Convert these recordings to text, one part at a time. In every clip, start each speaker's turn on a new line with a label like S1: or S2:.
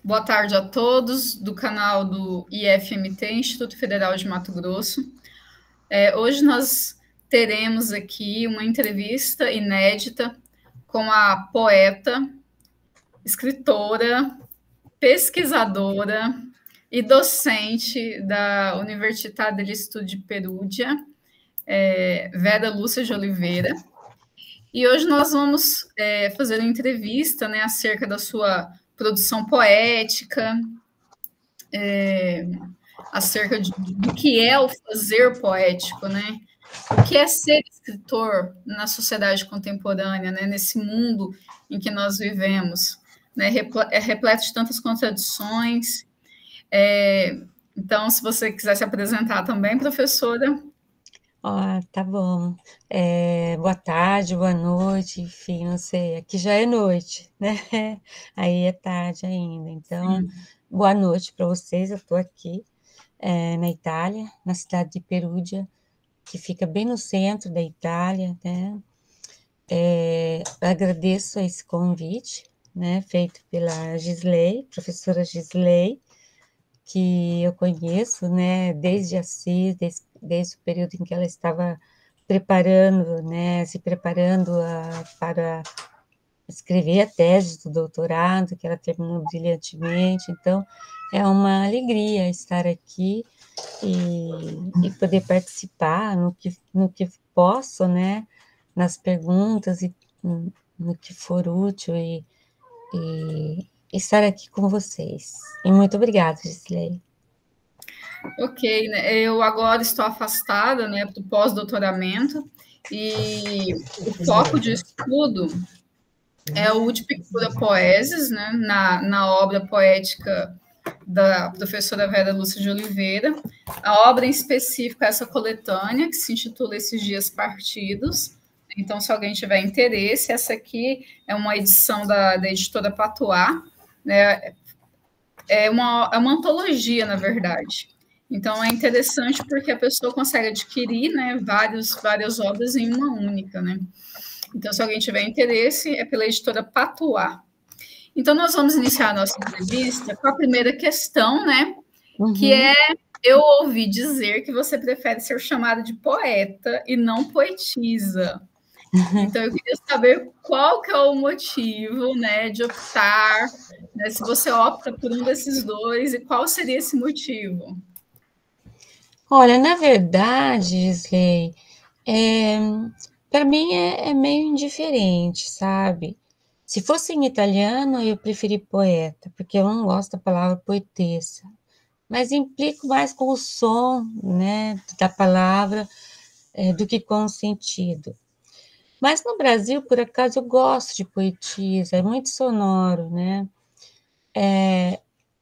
S1: Boa tarde a todos do canal do IFMT, Instituto Federal de Mato Grosso. Hoje nós teremos aqui uma entrevista inédita com a poeta, escritora, pesquisadora e docente da Università degli Studi Perugia, Vera Lúcia de Oliveira. E hoje nós vamos fazer uma entrevista, né, acerca da sua produção poética, acerca do que é o fazer poético, né? O que é ser escritor na sociedade contemporânea, né? Nesse mundo em que nós vivemos, né? É repleto de tantas contradições. Então, se você quiser se apresentar também, professora.
S2: Tá bom. Boa tarde, boa noite, enfim, não sei. Aqui já é noite, né? Aí é tarde ainda. Então, boa noite para vocês. Eu estou aqui na Itália, na cidade de Perugia, que fica bem no centro da Itália, né? Agradeço esse convite, né, feito pela Gisley, professora Gisley, que eu conheço, né, desde Assis, desde o período em que ela estava preparando, né, se preparando para escrever a tese do doutorado, que ela terminou brilhantemente. Então, é uma alegria estar aqui e poder participar no que posso, né, nas perguntas e no que for útil e estar aqui com vocês. E muito obrigada, Gisley.
S1: Ok, né? Eu agora estou afastada, né, do pós-doutoramento e o foco de estudo é o de Pictura Poeses, né, na obra poética da professora Vera Lúcia de Oliveira. A obra em específico é essa coletânea, que se intitula Esses Dias Partidos. Então, se alguém tiver interesse, essa aqui é uma edição da editora Patois, né? É uma antologia, na verdade. Então, é interessante porque a pessoa consegue adquirir, né, várias obras em uma única, né? Então, se alguém tiver interesse, é pela editora Patois. Então, nós vamos iniciar a nossa entrevista com a primeira questão, né? Que é: eu ouvi dizer que você prefere ser chamada de poeta e não poetisa. Então, eu queria saber qual que é o motivo, né, de optar, né, se você opta por um desses dois, e qual seria esse motivo?
S2: Olha, na verdade, Gisley, para mim é meio indiferente, sabe? Se fosse em italiano, eu preferi poeta, porque eu não gosto da palavra poetessa, mas implico mais com o som, né, da palavra do que com o sentido. Mas no Brasil, por acaso, eu gosto de poetisa, é muito sonoro, né?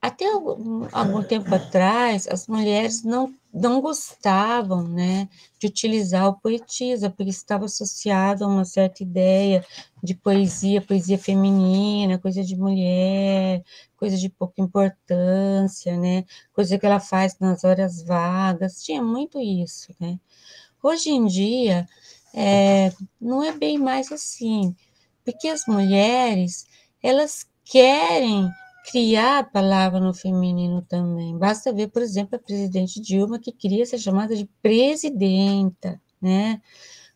S2: Até algum tempo atrás, as mulheres não gostavam, né, de utilizar o poetisa, porque estava associado a uma certa ideia de poesia feminina, coisa de mulher, coisa de pouca importância, né, coisa que ela faz nas horas vagas, tinha muito isso, né. Hoje em dia, não é bem mais assim, porque as mulheres, elas querem criar a palavra no feminino também. Basta ver, por exemplo, a presidente Dilma, que queria ser chamada de presidenta, né?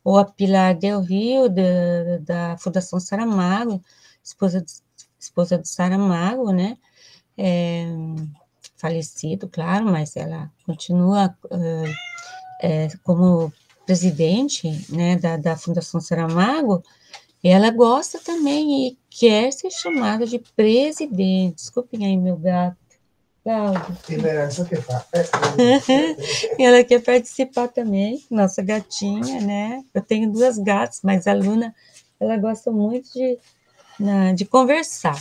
S2: Ou a Pilar Del Rio, da Fundação Saramago, esposa do Saramago, né? Falecido, claro, mas ela continua como presidente, né, da Fundação Saramago, ela gosta também e quer ser chamada de presidente. Desculpem aí, meu gato. Cláudio. Ela quer participar também, nossa gatinha, né? Eu tenho duas gatas, mas a Luna, ela gosta muito de conversar.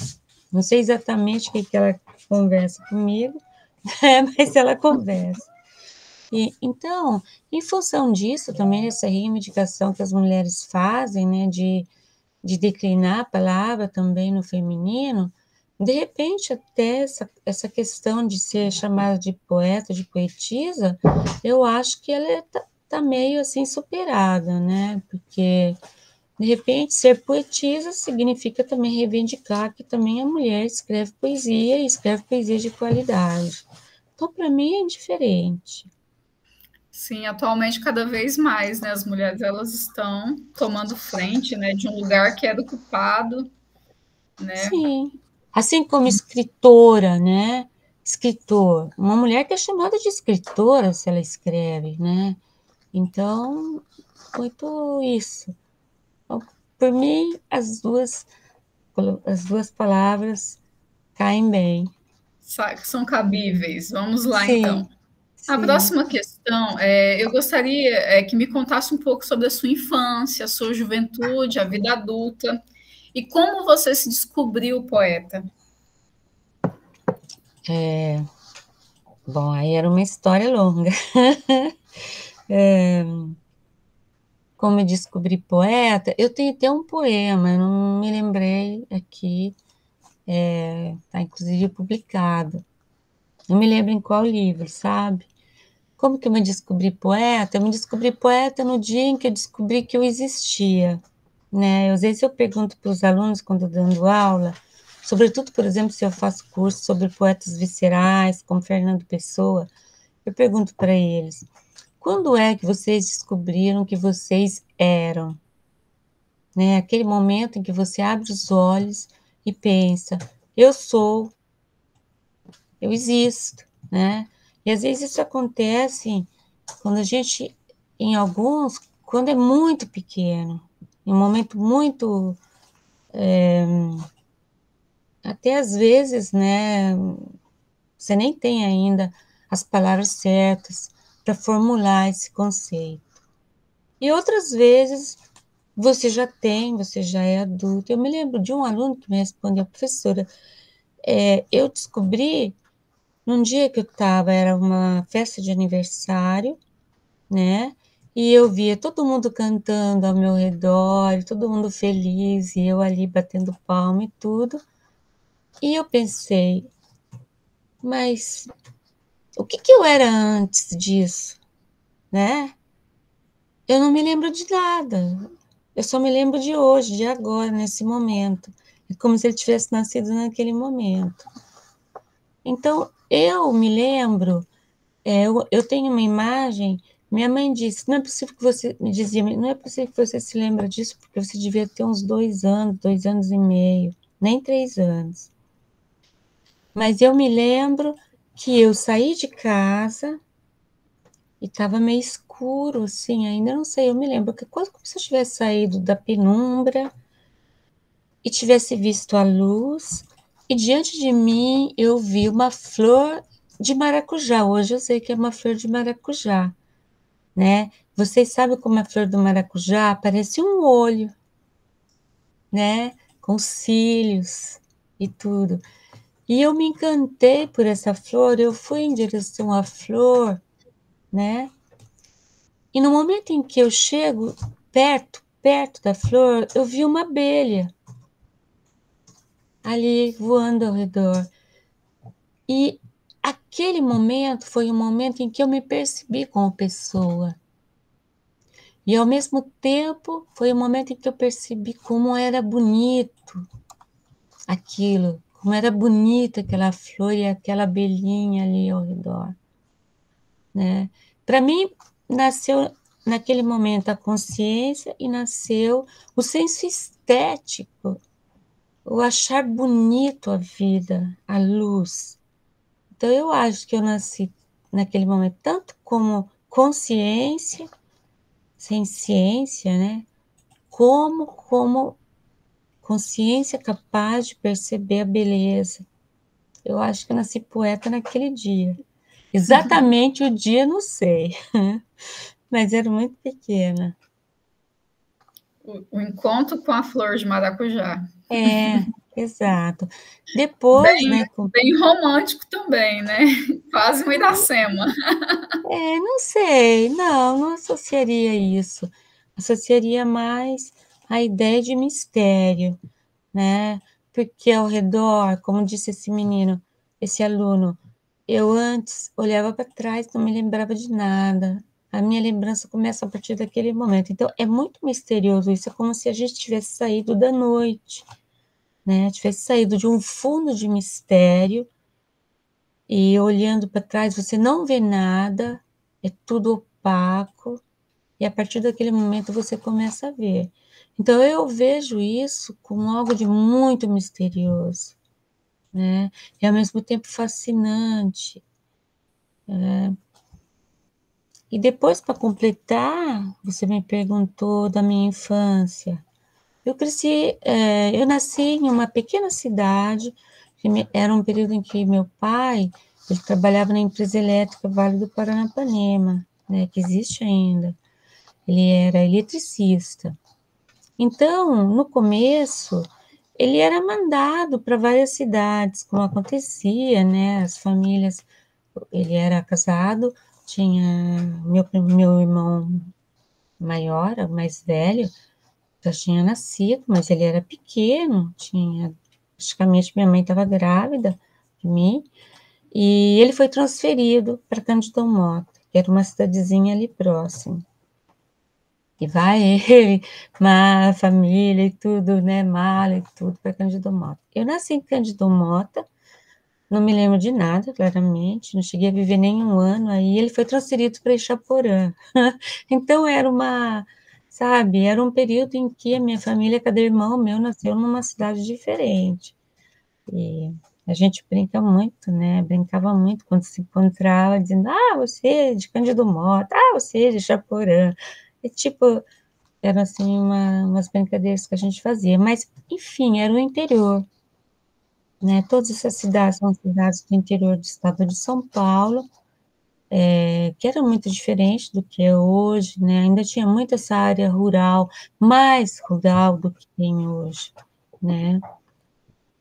S2: Não sei exatamente o que ela conversa comigo, mas ela conversa. Então, em função disso, também essa reivindicação que as mulheres fazem, né, de declinar a palavra também no feminino, de repente até essa questão de ser chamada de poeta, de poetisa, eu acho que ela tá meio assim superada, né, porque De repente, ser poetisa significa também reivindicar que também a mulher escreve poesia e escreve poesia de qualidade. Então, para mim, é indiferente.
S1: Sim, atualmente cada vez mais, né, as mulheres elas estão tomando frente, né, de um lugar que era ocupado, né?
S2: Sim. Assim como escritora, né? Escritor. Uma mulher que é chamada de escritora se ela escreve, né? Então, muito isso. Então, por mim, as duas palavras caem bem.
S1: São cabíveis. Vamos lá,
S2: Sim,
S1: então. A
S2: sim.
S1: próxima questão, eu gostaria que me contasse um pouco sobre a sua infância, a sua juventude, a vida adulta e como você se descobriu poeta.
S2: Bom, aí era uma história longa. Como eu descobri poeta, eu tenho até um poema, eu não me lembrei aqui, está inclusive publicado. Não me lembro em qual livro, sabe? Como que eu me descobri poeta? Eu me descobri poeta no dia em que eu descobri que eu existia, né? Às vezes eu pergunto para os alunos quando eu dando aula, sobretudo, por exemplo, se eu faço curso sobre poetas viscerais, como Fernando Pessoa, eu pergunto para eles: quando é que vocês descobriram que vocês eram? Né? Aquele momento em que você abre os olhos e pensa: eu sou, eu existo, né? E às vezes isso acontece quando a gente, em alguns, quando é muito pequeno, em um momento muito, até às vezes, né? Você nem tem ainda as palavras certas para formular esse conceito. E outras vezes você já tem, você já é adulto. Eu me lembro de um aluno que me respondeu: professora, eu descobri num dia que eu estava, era uma festa de aniversário, né? E eu via todo mundo cantando ao meu redor, todo mundo feliz, e eu ali batendo palma e tudo. E eu pensei, mas o que que eu era antes disso, né? Eu não me lembro de nada. Eu só me lembro de hoje, de agora, nesse momento. É como se ele tivesse nascido naquele momento. Então, eu me lembro, eu tenho uma imagem. Minha mãe disse: não é possível que você, me dizia, não é possível que você se lembre disso, porque você devia ter uns 2 anos e meio, nem 3 anos. Mas eu me lembro que eu saí de casa e estava meio escuro, assim, ainda não sei, eu me lembro que quase como se eu tivesse saído da penumbra e tivesse visto a luz, e diante de mim eu vi uma flor de maracujá. Hoje eu sei que é uma flor de maracujá, né? Vocês sabem como a flor do maracujá parece um olho, né? Com cílios e tudo. E eu me encantei por essa flor, eu fui em direção à flor, né? E no momento em que eu chego perto da flor, eu vi uma abelha ali voando ao redor. E aquele momento foi um momento em que eu me percebi como pessoa. E ao mesmo tempo foi o momento em que eu percebi como era bonito aquilo, como era bonita aquela flor e aquela abelhinha ali ao redor, né? Para mim nasceu naquele momento a consciência e nasceu o senso estético, o achar bonito a vida, a luz. Então eu acho que eu nasci naquele momento tanto como consciência, sem ciência, né? Como consciência capaz de perceber a beleza. Eu acho que eu nasci poeta naquele dia. Exatamente o dia, não sei, mas era muito pequena.
S1: O encontro com a flor de maracujá.
S2: É, exato. Depois,
S1: Bem,
S2: né,
S1: bem romântico também, né? Quase uma Iracema.
S2: não sei, não associaria isso. Associaria mais a ideia de mistério, né? Porque ao redor, como disse esse menino, esse aluno, eu antes olhava para trás, não me lembrava de nada. a minha lembrança começa a partir daquele momento. Então, é muito misterioso isso, é como se a gente tivesse saído da noite, né? Tivesse saído de um fundo de mistério e olhando para trás, você não vê nada, é tudo opaco, e a partir daquele momento você começa a ver. Então, eu vejo isso como algo de muito misterioso, né? E ao mesmo tempo fascinante. E depois, para completar, você me perguntou da minha infância. Eu cresci, eu nasci em uma pequena cidade, era um período em que meu pai, ele trabalhava na empresa elétrica Vale do Paranapanema, né, que existe ainda. Ele era eletricista. Então, no começo, ele era mandado para várias cidades, como acontecia, né, as famílias, ele era casado, tinha meu irmão maior, mais velho, já tinha nascido, mas ele era pequeno, praticamente minha mãe estava grávida de mim, e ele foi transferido para Cândido Mota, que era uma cidadezinha ali próximo. E vai ele, a família e tudo, né, mala e tudo para Cândido Mota. Eu nasci em Cândido Mota, não me lembro de nada, claramente, não cheguei a viver nenhum ano, aí ele foi transferido para Ixaporã. Então, sabe, era um período em que a minha família, cada irmão meu, nasceu numa cidade diferente. E a gente brinca muito, né? Brincava muito quando se encontrava, dizendo, você é de Cândido Mota, você é de Ixaporã. E, tipo, eram, assim, umas brincadeiras que a gente fazia. Mas, enfim, era o interior, né? Todas essas cidades são cidades do interior do estado de São Paulo, que era muito diferente do que é hoje, né? Ainda tinha muito essa área rural, mais rural do que tem hoje, né?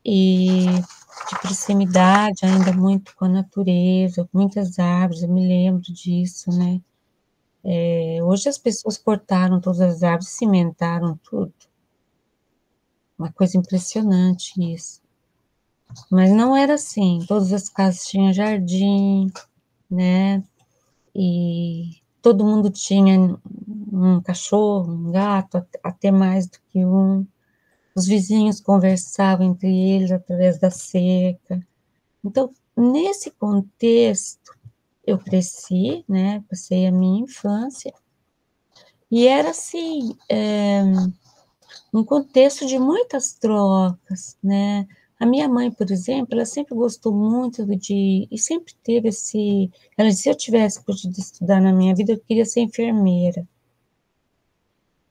S2: E de proximidade ainda muito com a natureza, muitas árvores, eu me lembro disso, né? Hoje as pessoas cortaram todas as árvores, cimentaram tudo. Uma coisa impressionante isso. Mas não era assim, todas as casas tinham jardim, né? E todo mundo tinha um cachorro, um gato, até mais do que um. Os vizinhos conversavam entre eles através da cerca. Então, nesse contexto, eu cresci, né? Passei a minha infância, e era assim, um contexto de muitas trocas, né? A minha mãe, por exemplo, ela sempre gostou muito e sempre teve ela disse, se eu tivesse podido estudar na minha vida, eu queria ser enfermeira.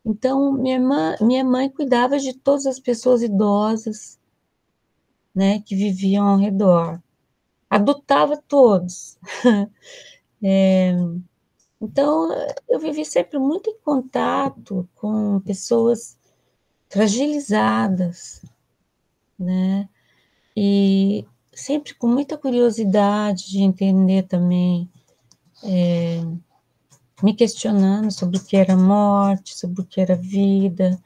S2: Então, minha mãe cuidava de todas as pessoas idosas, né, que viviam ao redor. Adotava todos. Então, eu vivi sempre muito em contato com pessoas fragilizadas, né? E sempre com muita curiosidade de entender também, me questionando sobre o que era morte, sobre o que era vida,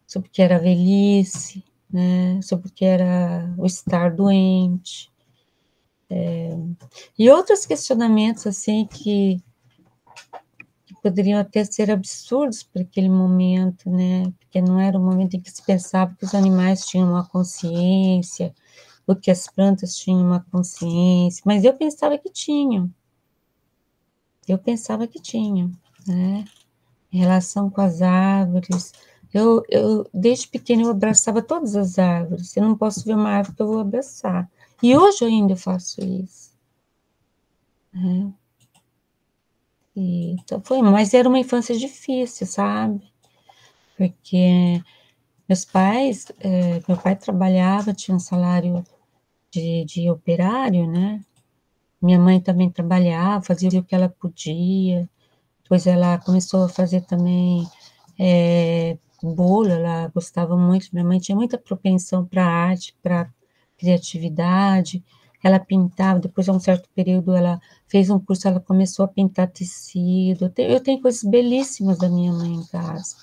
S2: sobre o que era velhice, né? Sobre o que era o estar doente. E outros questionamentos, assim, que poderiam até ser absurdos para aquele momento, né? Porque não era o momento em que se pensava que os animais tinham uma consciência, ou que as plantas tinham uma consciência, mas eu pensava que tinham. Eu pensava que tinham, né? Em relação com as árvores. Desde pequena, eu abraçava todas as árvores. Eu não posso ver uma árvore que eu vou abraçar. E hoje ainda eu faço isso. Né? Então mas era uma infância difícil, sabe? Porque meu pai trabalhava, tinha um salário de operário, né? Minha mãe também trabalhava, fazia o que ela podia. Depois ela começou a fazer também bolo, ela gostava muito. Minha mãe tinha muita propensão para arte, para criatividade. Ela pintava, depois de um certo período ela fez um curso, ela começou a pintar tecido. Eu tenho coisas belíssimas da minha mãe em casa.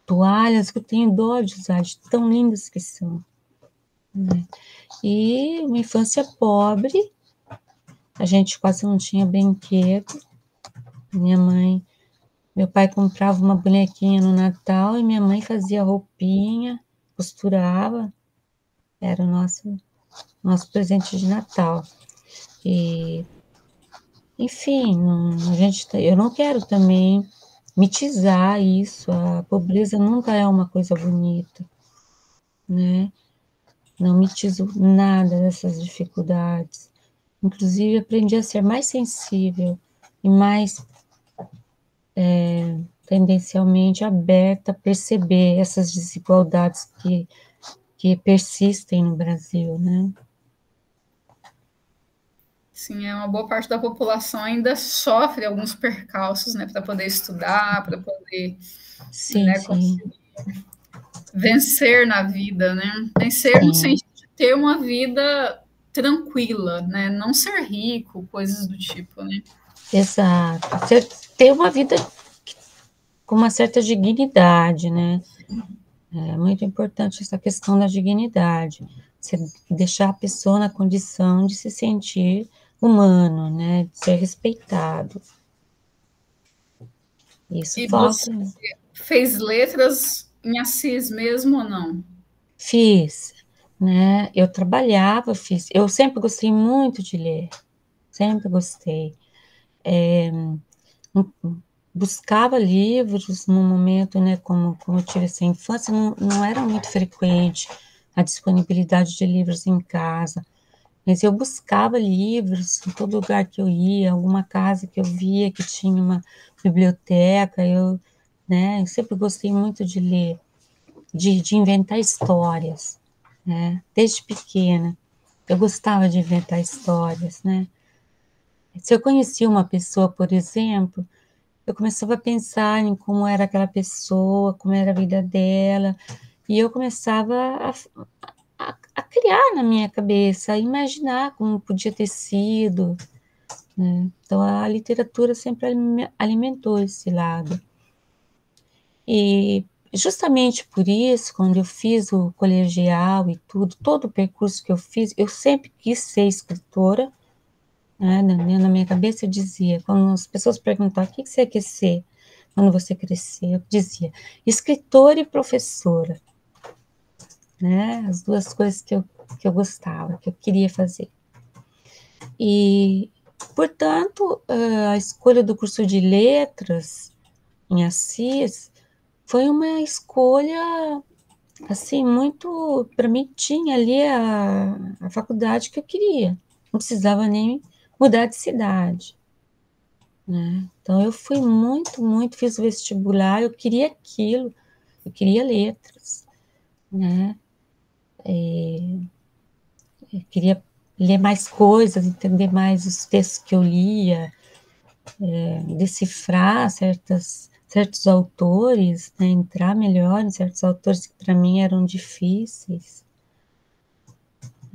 S2: Toalhas que eu tenho dó de usar, de tão lindas que são. Né? E uma infância pobre, a gente quase não tinha brinquedo, Minha mãe, meu pai comprava uma bonequinha no Natal e minha mãe fazia roupinha, costurava, era o nosso presente de Natal. E, enfim, eu não quero também mitizar isso, a pobreza nunca é uma coisa bonita, né? Não mitizo nada dessas dificuldades. Inclusive, aprendi a ser mais sensível e mais tendencialmente aberta a perceber essas desigualdades que persistem no Brasil, né?
S1: Sim, é uma boa parte da população ainda sofre alguns percalços, né, para poder estudar, para poder,
S2: Sim,
S1: né,
S2: sim,
S1: vencer na vida, né? Vencer no
S2: sim,
S1: sentido de ter uma vida tranquila, né? Não ser rico, coisas do tipo, né?
S2: exato. Você ter uma vida com uma certa dignidade, né? É muito importante essa questão da dignidade. Você deixar a pessoa na condição de se sentir humano, né? De ser respeitado. Isso
S1: E
S2: falta.
S1: você fez letras em Assis mesmo ou não?
S2: Fiz, né? Eu trabalhava, fiz. Eu sempre gostei muito de ler, sempre gostei. Buscava livros no momento, né? Como eu tive essa infância, não era muito frequente a disponibilidade de livros em casa. Mas eu buscava livros em todo lugar que eu ia, alguma casa que eu via que tinha uma biblioteca, né? Eu sempre gostei muito de ler, de inventar histórias, né? Desde pequena, eu gostava de inventar histórias, né? Se eu conhecia uma pessoa, por exemplo, eu começava a pensar em como era aquela pessoa, como era a vida dela, e eu começava a criar na minha cabeça, a imaginar como podia ter sido, né? Então, a literatura sempre alimentou esse lado. E justamente por isso, quando eu fiz o colegial e tudo, todo o percurso que eu fiz, eu sempre quis ser escritora, né? Na minha cabeça eu dizia, quando as pessoas perguntavam, o que você quer ser quando você crescer? Eu dizia, escritora e professora, né? As duas coisas que eu gostava, que eu queria fazer. E, portanto, a escolha do curso de letras em Assis foi uma escolha, assim, muito. Para mim, tinha ali a faculdade que eu queria, não precisava nem mudar de cidade, né? Então, eu fui muito, fiz o vestibular, eu queria aquilo, eu queria letras, né? Eu queria ler mais coisas, entender mais os textos que eu lia, decifrar certos autores, né, entrar melhor em certos autores que para mim eram difíceis.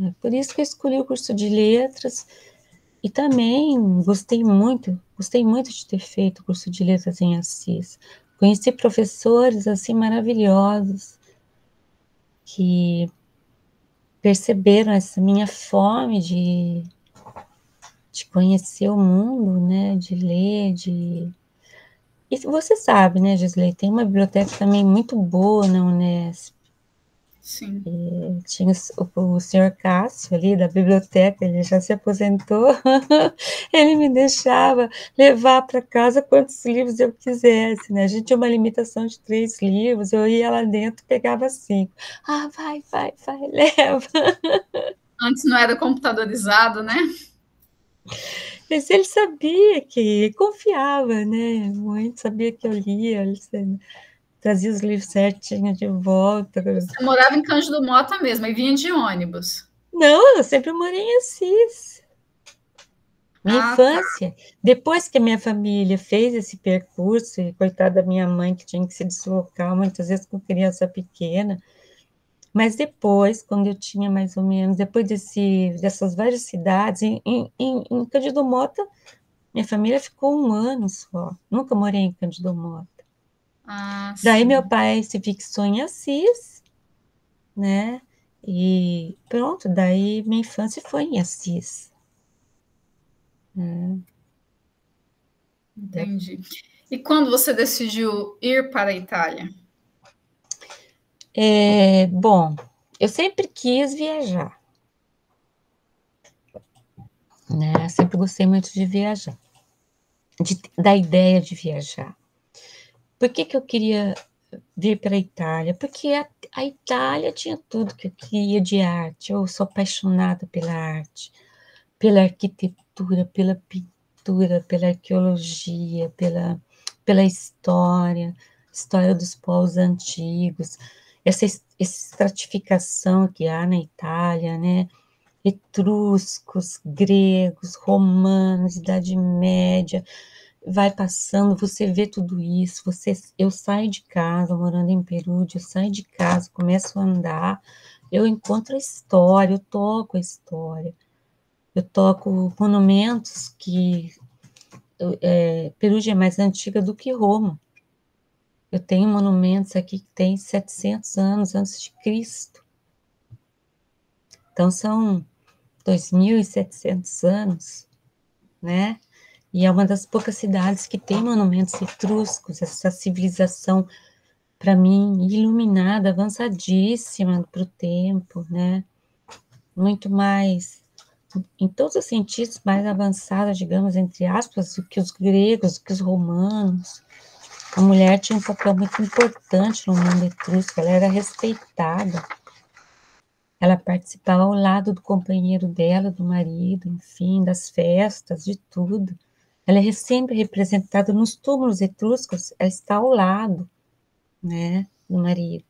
S2: É por isso que eu escolhi o curso de letras e também gostei muito de ter feito o curso de letras em Assis. Conheci professores assim maravilhosos que perceberam essa minha fome de conhecer o mundo, né, de ler, de... E você sabe, né, Gisley, tem uma biblioteca também muito boa na Unesp.
S1: Sim.
S2: Tinha o senhor Cássio ali da biblioteca, ele já se aposentou, ele me deixava levar para casa quantos livros eu quisesse, né? A gente tinha uma limitação de 3 livros, eu ia lá dentro, pegava 5. Ah, vai, leva.
S1: Antes não era computadorizado, né?
S2: Mas ele sabia que confiava, né? Muito sabia que eu lia, ele trazia os livros certinho de volta.
S1: Você morava em Cândido Mota mesmo e vinha de ônibus.
S2: Não, eu sempre morei em Assis. Minha
S1: Ah, tá.
S2: infância, depois que a minha família fez esse percurso, e coitada da minha mãe que tinha que se deslocar muitas vezes com criança pequena, mas depois, quando eu tinha mais ou menos, depois dessas várias cidades, em Cândido Mota, minha família ficou 1 ano só, nunca morei em Cândido Mota.
S1: Ah,
S2: Daí meu
S1: sim.
S2: pai se fixou em Assis, né? E pronto, daí minha infância foi em Assis, né?
S1: Entendi. E quando você decidiu ir para a Itália?
S2: Bom, eu sempre quis viajar, né? Sempre gostei muito de viajar, da ideia de viajar. Por que que eu queria vir para a Itália? Porque a Itália tinha tudo que eu queria de arte. Eu sou apaixonada pela arte, pela arquitetura, pela pintura, pela arqueologia, pela história dos povos antigos, essa estratificação que há na Itália, né? Etruscos, gregos, romanos, Idade Média, vai passando, você vê tudo isso, eu saio de casa, morando em Perúdia, eu saio de casa, começo a andar, eu encontro a história, eu toco a história, eu toco monumentos que Perúdia é mais antiga do que Roma. Eu tenho monumentos aqui que têm 700 anos antes de Cristo. Então, são 2.700 anos, né? E é uma das poucas cidades que tem monumentos etruscos, essa civilização, para mim, iluminada, avançadíssima para o tempo, né? Muito mais, em todos os sentidos, mais avançada, digamos, entre aspas, do que os gregos, do que os romanos. A mulher tinha um papel muito importante no mundo etrusco, ela era respeitada. Ela participava ao lado do companheiro dela, do marido, enfim, das festas, de tudo. Ela é sempre representada nos túmulos etruscos, ela está ao lado, né, do marido.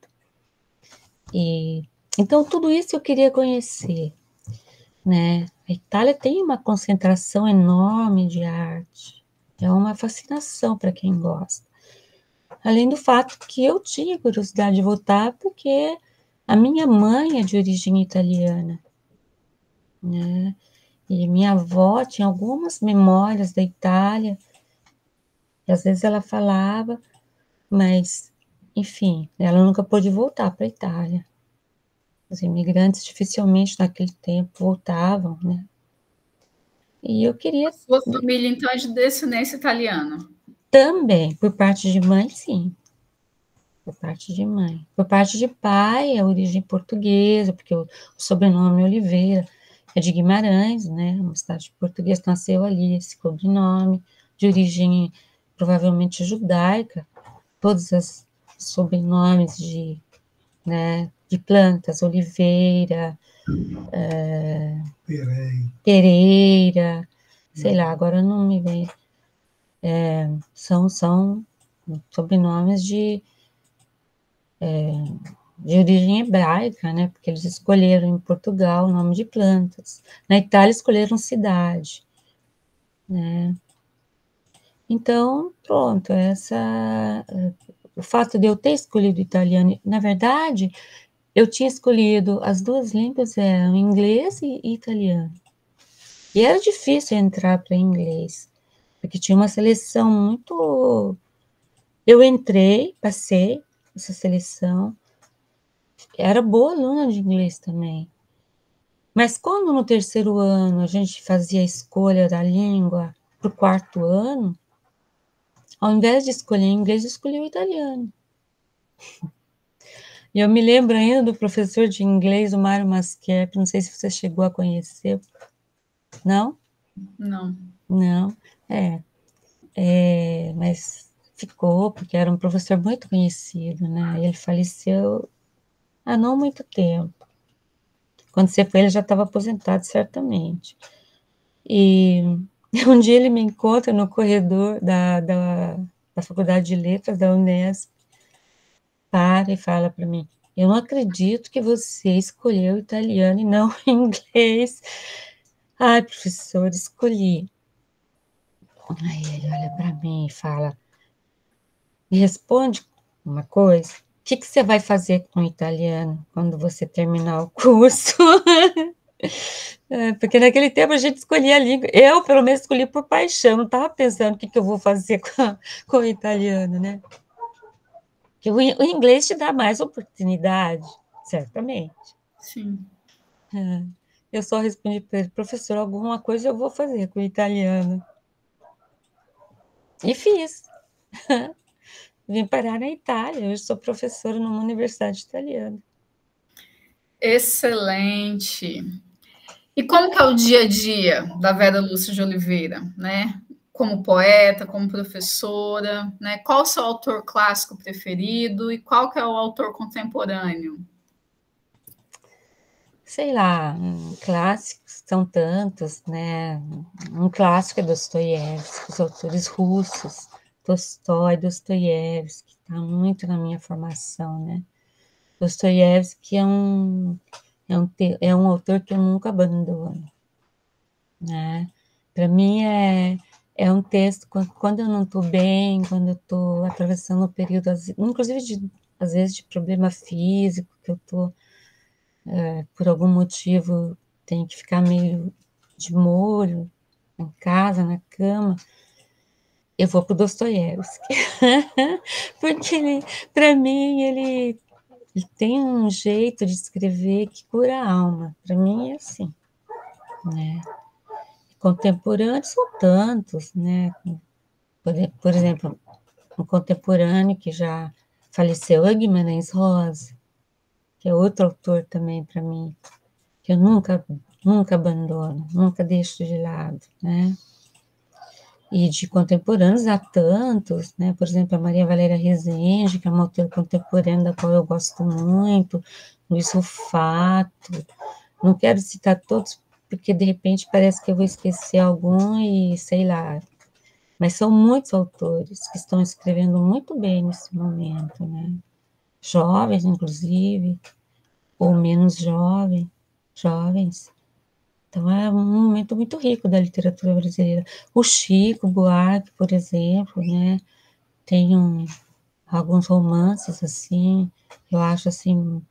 S2: E então tudo isso eu queria conhecer, né? A Itália tem uma concentração enorme de arte, é uma fascinação para quem gosta. Além do fato que eu tinha curiosidade de voltar, porque a minha mãe é de origem italiana, né? E minha avó tinha algumas memórias da Itália, e às vezes ela falava, mas, enfim, ela nunca pôde voltar para a Itália. Os imigrantes dificilmente naquele tempo voltavam, né? E eu queria
S1: A sua família, então, é de descendência italiana?
S2: também, por parte de mãe, sim. Por parte de mãe. Por parte de pai, a origem portuguesa, porque o sobrenome Oliveira é de Guimarães, né? Uma cidade portuguesa, nasceu ali esse sobrenome, de origem provavelmente judaica. Todos os sobrenomes né, de plantas, Oliveira, Pereira, sei lá, agora não me vem. São sobrenomes de origem hebraica, né? Porque eles escolheram em Portugal o nome de plantas. Na Itália escolheram cidade, né? Então, pronto, o fato de eu ter escolhido italiano, na verdade, eu tinha escolhido as duas línguas eram inglês e italiano. E era difícil entrar para inglês, porque tinha uma seleção muito. Eu entrei, passei essa seleção, era boa aluna de inglês também. Mas quando no terceiro ano a gente fazia a escolha da língua para o quarto ano, ao invés de escolher inglês, eu escolhi o italiano. E eu me lembro ainda do professor de inglês, o Mário Mascherpi, não sei se você chegou a conhecer. Não?
S1: Não.
S2: Não. Mas ficou, porque era um professor muito conhecido, né? Ele faleceu há não muito tempo. Quando você foi, ele já estava aposentado, certamente. E um dia ele me encontra no corredor da Faculdade de Letras da Unesp, para e fala para mim: eu não acredito que você escolheu italiano e não inglês. Ai, professor, escolhi. Aí ele olha para mim e fala: me responde uma coisa. O que você vai fazer com o italiano quando você terminar o curso? Porque naquele tempo a gente escolhia a língua. Eu, pelo menos, escolhi por paixão. Não estava pensando o que eu vou fazer com o italiano, né? Porque o inglês te dá mais oportunidade, certamente.
S1: Sim.
S2: Eu só respondi para ele: professor, alguma coisa eu vou fazer com o italiano. E fiz. Vim parar na Itália, hoje sou professora numa universidade italiana.
S1: Excelente. E como que é o dia a dia da Vera Lúcia de Oliveira, né? Como poeta, como professora, né? Qual o seu autor clássico preferido e qual que é o autor contemporâneo?
S2: Sei lá, clássicos são tantos, né? Um clássico é Dostoiévski, os autores russos, Tolstói, Dostoiévski, está muito na minha formação, né? Dostoiévski é um autor que eu nunca abandono, né? Para mim é um texto, quando eu não estou bem, quando eu estou atravessando um período, inclusive às vezes de problema físico, que eu estou, por algum motivo, tenho que ficar meio de molho em casa, na cama, eu vou para o Dostoiévski. Porque, para mim, ele tem um jeito de escrever que cura a alma. Para mim é assim, né? Contemporâneos são tantos, né? Por exemplo, um contemporâneo que já faleceu, Guimarães Rosa, que é outro autor também para mim, que eu nunca abandono, nunca deixo de lado, né? E de contemporâneos há tantos, né? Por exemplo, a Maria Valéria Rezende, que é uma autora contemporânea da qual eu gosto muito, Luiz Rufato. Não quero citar todos, porque de repente parece que eu vou esquecer algum e sei lá. Mas são muitos autores que estão escrevendo muito bem nesse momento, né? Jovens, inclusive, ou menos jovens. Então, é um momento muito rico da literatura brasileira. O Chico Buarque, por exemplo, né? Tem alguns romances, assim, eu acho, assim,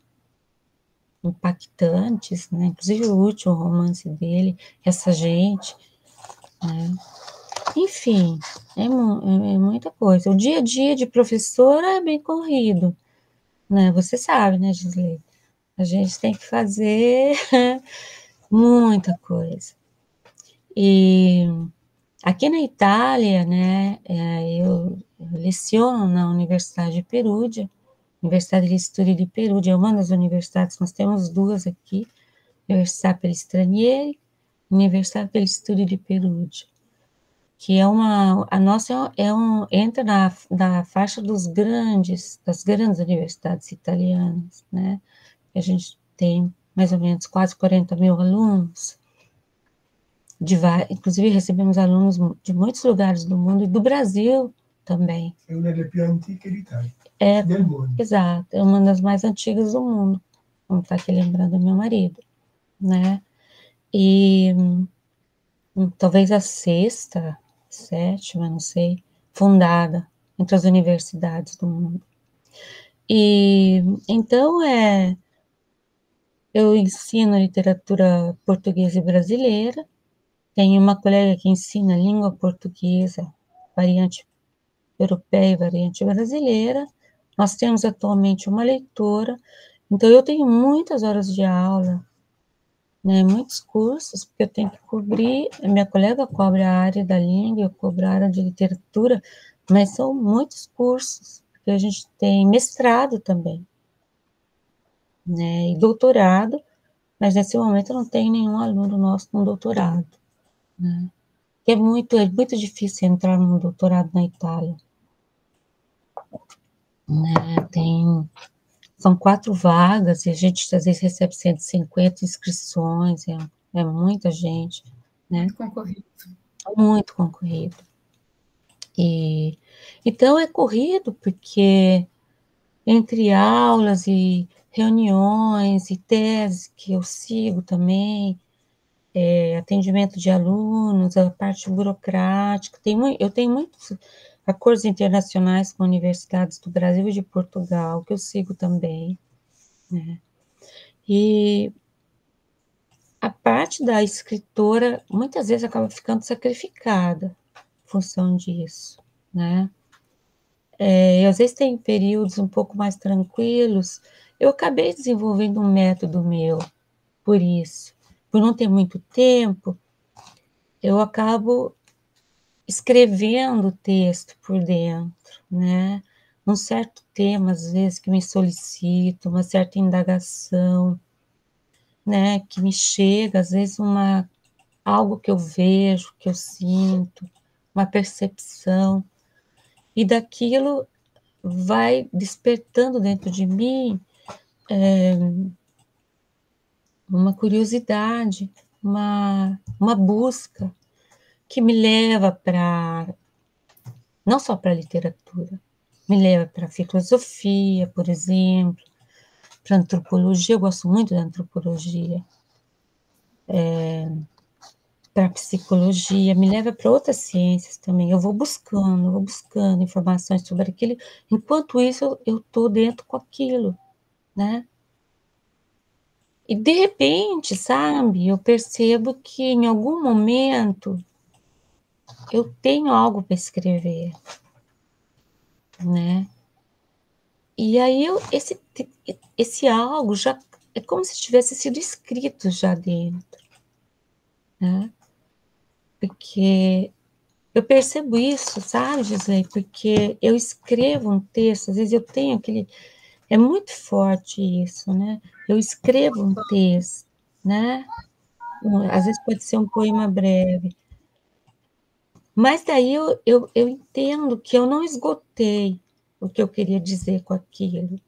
S2: impactantes, né? Inclusive o último romance dele, Essa Gente, né? Enfim, é muita coisa. O dia a dia de professora é bem corrido, né? Você sabe, né, Gisley? A gente tem que fazer muita coisa. E aqui na Itália, né, eu leciono na Universidade de Perugia, Universidade di Studi di Perugia, é uma das universidades, nós temos duas aqui, Universidade per Stranieri, Universidade per Studi di Perugia, que a nossa entra na faixa das grandes universidades italianas, né? A gente tem mais ou menos quase 40 mil alunos, inclusive recebemos alunos de muitos lugares do mundo e do Brasil também.
S3: É uma das più antiche d'Italia,
S2: É,
S3: del mondo.
S2: exato, é uma das mais antigas do mundo, como está aqui lembrando meu marido, né? E talvez a sexta, sétima, não sei, fundada entre as universidades do mundo. E então eu ensino literatura portuguesa e brasileira, tenho uma colega que ensina língua portuguesa, variante europeia e variante brasileira, nós temos atualmente uma leitora, então eu tenho muitas horas de aula, né, muitos cursos, porque eu tenho que cobrir, a minha colega cobre a área da língua, eu cobro a área de literatura, mas são muitos cursos, porque a gente tem mestrado também, né, e doutorado, mas nesse momento eu não tenho nenhum aluno nosso com doutorado, né, é muito difícil entrar num doutorado na Itália, né, são 4 vagas, e a gente às vezes recebe 150 inscrições, é muita gente, né?
S1: Muito concorrido.
S2: Muito concorrido. E então é corrido porque entre aulas e reuniões e teses que eu sigo também, atendimento de alunos, a parte burocrática, eu tenho muitos acordos internacionais com universidades do Brasil e de Portugal, que eu sigo também, né? E a parte da escritora, muitas vezes, acaba ficando sacrificada em função disso, né? E às vezes tem períodos um pouco mais tranquilos. Eu acabei desenvolvendo um método meu, por isso. Por não ter muito tempo, eu acabo escrevendo o texto por dentro, né? Um certo tema, às vezes, que me solicita, uma certa indagação, né? Que me chega, às vezes, algo que eu vejo, que eu sinto, uma percepção, e daquilo vai despertando dentro de mim uma curiosidade, uma busca que me leva não só para a literatura, me leva para a filosofia, por exemplo, para a antropologia, eu gosto muito da antropologia, para a psicologia, me leva para outras ciências também. Eu vou buscando informações sobre aquilo, enquanto isso eu estou dentro com aquilo, né? E de repente, sabe, eu percebo que em algum momento eu tenho algo para escrever, né? E aí esse algo já é como se tivesse sido escrito já dentro, né? Porque eu percebo isso, sabe, Gisley? Porque eu escrevo um texto, às vezes eu tenho aquele... É muito forte isso, né? Eu escrevo um texto, né? Às vezes pode ser um poema breve, mas daí eu entendo que eu não esgotei o que eu queria dizer com aquilo.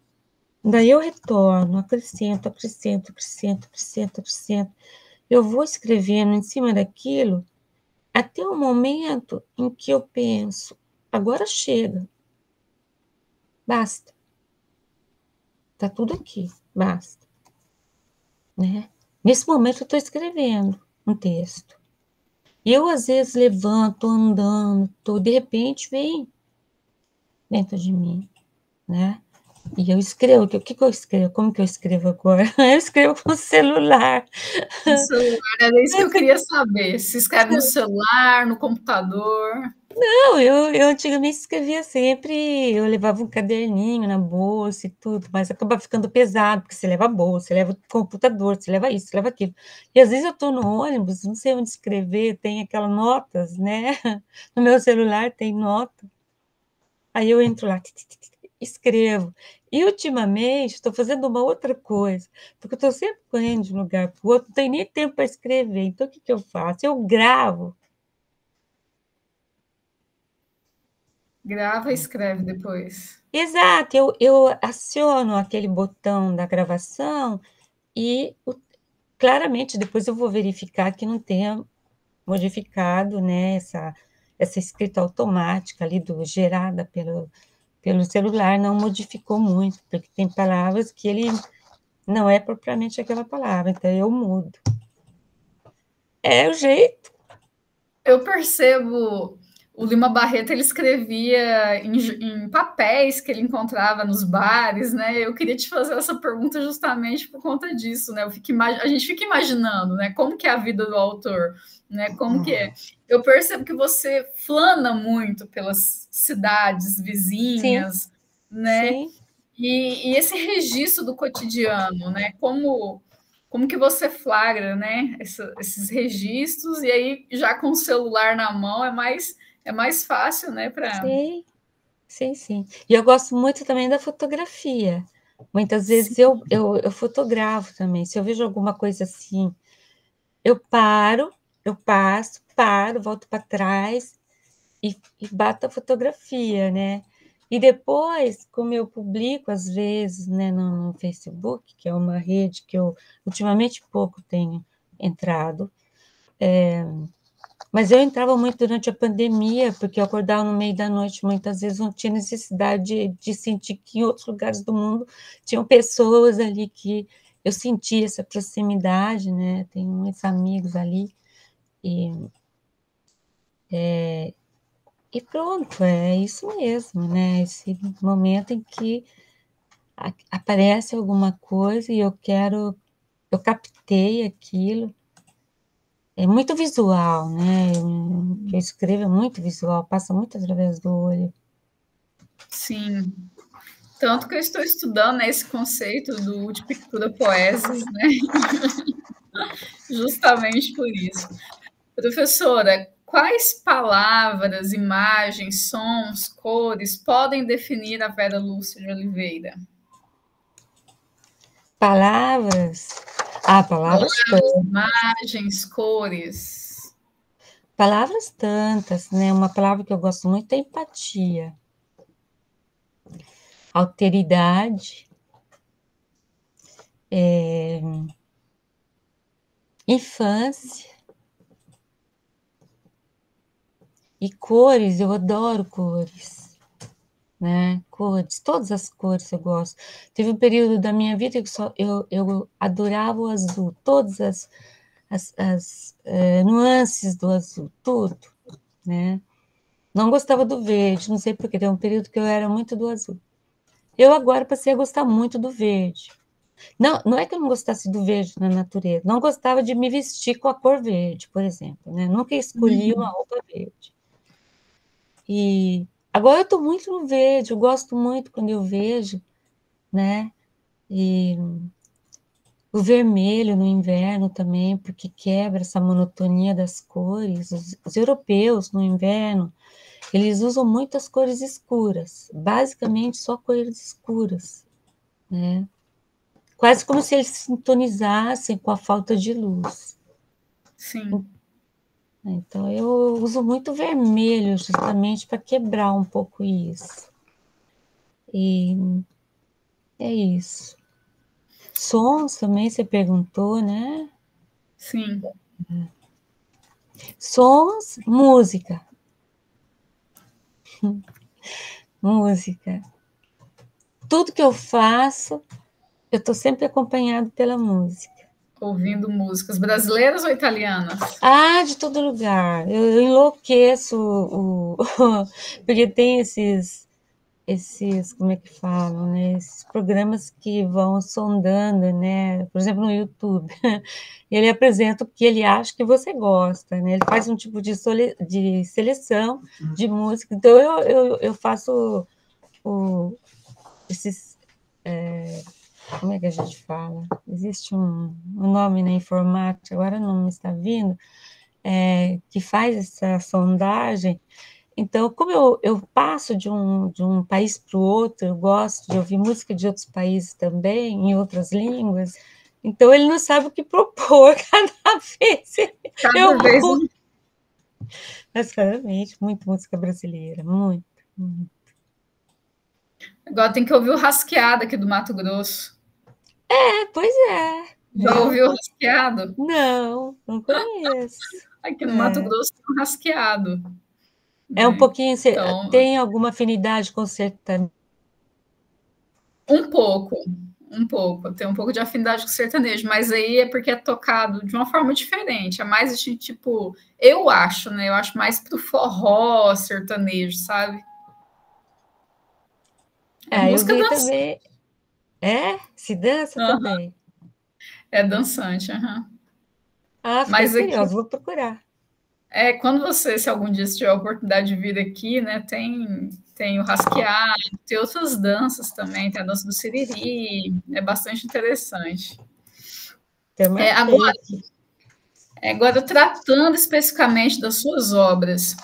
S2: Daí eu retorno, acrescento, acrescento, acrescento, acrescento, acrescento. Eu vou escrevendo em cima daquilo até o momento em que eu penso, agora chega, basta. Está tudo aqui, basta. Né? Nesse momento eu estou escrevendo um texto. E eu, às vezes, levanto, andando, de repente vem dentro de mim, né? E eu escrevo, o que eu escrevo? Como que eu escrevo agora? Eu escrevo com o celular.
S1: No celular, era isso que eu queria saber. Se escreve no celular, no computador?
S2: Não, eu antigamente escrevia sempre, eu levava um caderninho na bolsa e tudo, mas acaba ficando pesado, porque você leva a bolsa, você leva o computador, você leva isso, você leva aquilo. E às vezes eu estou no ônibus, não sei onde escrever, tem aquelas notas, né? No meu celular tem nota. Aí eu entro lá, escrevo. E ultimamente estou fazendo uma outra coisa, porque eu estou sempre correndo de um lugar para o outro, não tenho nem tempo para escrever. Então o que eu faço? Eu gravo.
S1: Grava e escreve depois.
S2: Exato, eu aciono aquele botão da gravação e claramente depois eu vou verificar que não tenha modificado, né, essa escrita automática ali gerada pelo celular, não modificou muito, porque tem palavras que ele não é propriamente aquela palavra, então eu mudo. É o jeito.
S1: Eu percebo, o Lima Barreto, ele escrevia em papéis que ele encontrava nos bares, né? Eu queria te fazer essa pergunta justamente por conta disso, né? A gente fica imaginando, né? Como que é a vida do autor, né? Como que é? Eu percebo que você flana muito pelas cidades
S2: Sim,
S1: vizinhas, né?
S2: sim.
S1: E esse registro do cotidiano, né? Como que você flagra, né? Esses registros, e aí já com o celular na mão é mais fácil, né?
S2: Sim, sim, sim. E eu gosto muito também da fotografia. Muitas vezes
S1: Sim.
S2: eu fotografo também. Se eu vejo alguma coisa assim, eu paro, volto para trás e bato a fotografia, né? E depois, como eu publico, às vezes, né, no Facebook, que é uma rede que eu ultimamente pouco tenho entrado, mas eu entrava muito durante a pandemia, porque eu acordava no meio da noite, muitas vezes não tinha necessidade de sentir que em outros lugares do mundo tinham pessoas ali que eu sentia essa proximidade, né? Tenho muitos amigos ali, e pronto, é isso mesmo, né? Esse momento em que aparece alguma coisa e eu captei aquilo. É muito visual, né? O que eu escrevo é muito visual, passa muito através do olho.
S1: Sim. Tanto que eu estou estudando, né, esse conceito do de pictura poesis, né? Justamente por isso. Professora, quais palavras, imagens, sons, cores podem definir a Vera Lúcia de Oliveira?
S2: Palavras? Palavras tantas.
S1: Imagens, cores.
S2: Palavras tantas, né? Uma palavra que eu gosto muito é empatia. Alteridade. Infância. E cores, eu adoro cores, né? Cores, todas as cores eu gosto. Teve um período da minha vida que eu adorava o azul, todas as nuances do azul, tudo, né? Não gostava do verde, não sei porquê, tem um período que eu era muito do azul. Eu agora passei a gostar muito do verde. Não, não é que eu não gostasse do verde na natureza, não gostava de me vestir com a cor verde, por exemplo, né? Nunca escolhi uma roupa verde. E agora eu estou muito no verde, eu gosto muito quando eu vejo, né? E o vermelho no inverno também, porque quebra essa monotonia das cores. Os europeus no inverno, eles usam muitas cores escuras, basicamente só cores escuras, né? Quase como se eles sintonizassem com a falta de luz.
S1: Sim.
S2: Então, eu uso muito vermelho justamente para quebrar um pouco isso. E é isso. Sons também, você perguntou, né?
S1: Sim.
S2: Sons, música. Música. Tudo que eu faço, eu estou sempre acompanhado pela música.
S1: Ouvindo músicas brasileiras ou italianas?
S2: De todo lugar. Eu enlouqueço, porque tem esses, como é que falam, né? Esses programas que vão sondando, né? Por exemplo, no YouTube. Ele apresenta o que ele acha que você gosta, né? Ele faz um tipo de seleção de música. Então, eu faço esses... como é que a gente fala? Existe um nome na informática, agora não me está vindo, que faz essa sondagem. Então, como eu passo de um país para o outro, eu gosto de ouvir música de outros países também, em outras línguas, então ele não sabe o que propor cada vez.
S1: Cada vez.
S2: Mas, claramente, muita música brasileira, muito.
S1: Agora tem que ouvir o Rasqueado aqui do Mato Grosso.
S2: Pois é.
S1: Já ouviu o Rasqueado?
S2: Não conheço.
S1: Aqui no Mato Grosso tem um Rasqueado.
S2: É um pouquinho...
S1: Então,
S2: tem alguma afinidade com o sertanejo?
S1: Um pouco. Tem um pouco de afinidade com o sertanejo, mas aí é porque é tocado de uma forma diferente. É mais tipo, eu acho, né? Eu acho mais pro forró sertanejo, sabe? Música
S2: eu vi
S1: dançante.
S2: também. Se dança também.
S1: É dançante, aham.
S2: Fiquei curiosa, vou procurar.
S1: Quando se algum dia tiver a oportunidade de vir aqui, né, tem o rasqueado, tem outras danças também, tem a dança do siriri, é bastante interessante. Agora, tratando especificamente das suas obras,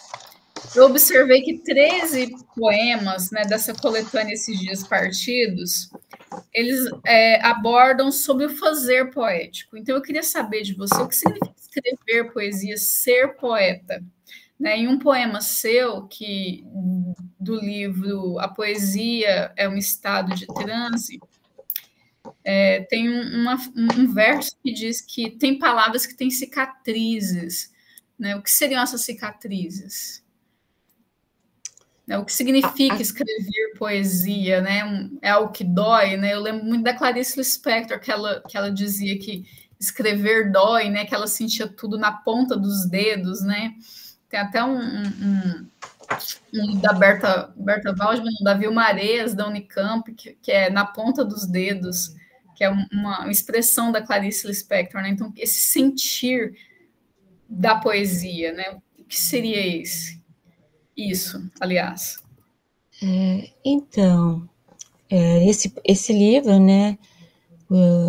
S1: eu observei que 13 poemas, né, dessa coletânea Esses Dias Partidos, eles abordam sobre o fazer poético. Então, eu queria saber de você o que significa escrever poesia, ser poeta. Né? Em um poema seu, do livro A Poesia é um Estado de Transe, tem um verso que diz que tem palavras que têm cicatrizes. Né? O que seriam essas cicatrizes? Né? O que significa escrever poesia? Né? É algo que dói. Né? Eu lembro muito da Clarice Lispector, que ela dizia que escrever dói, né? Que ela sentia tudo na ponta dos dedos, né? Tem até um da Berta Waldman, da Vilma Areias, da Unicamp, que é Na Ponta dos Dedos, que é uma expressão da Clarice Lispector, né? Então, esse sentir da poesia, né? O que seria isso, aliás?
S2: Então, esse livro, né,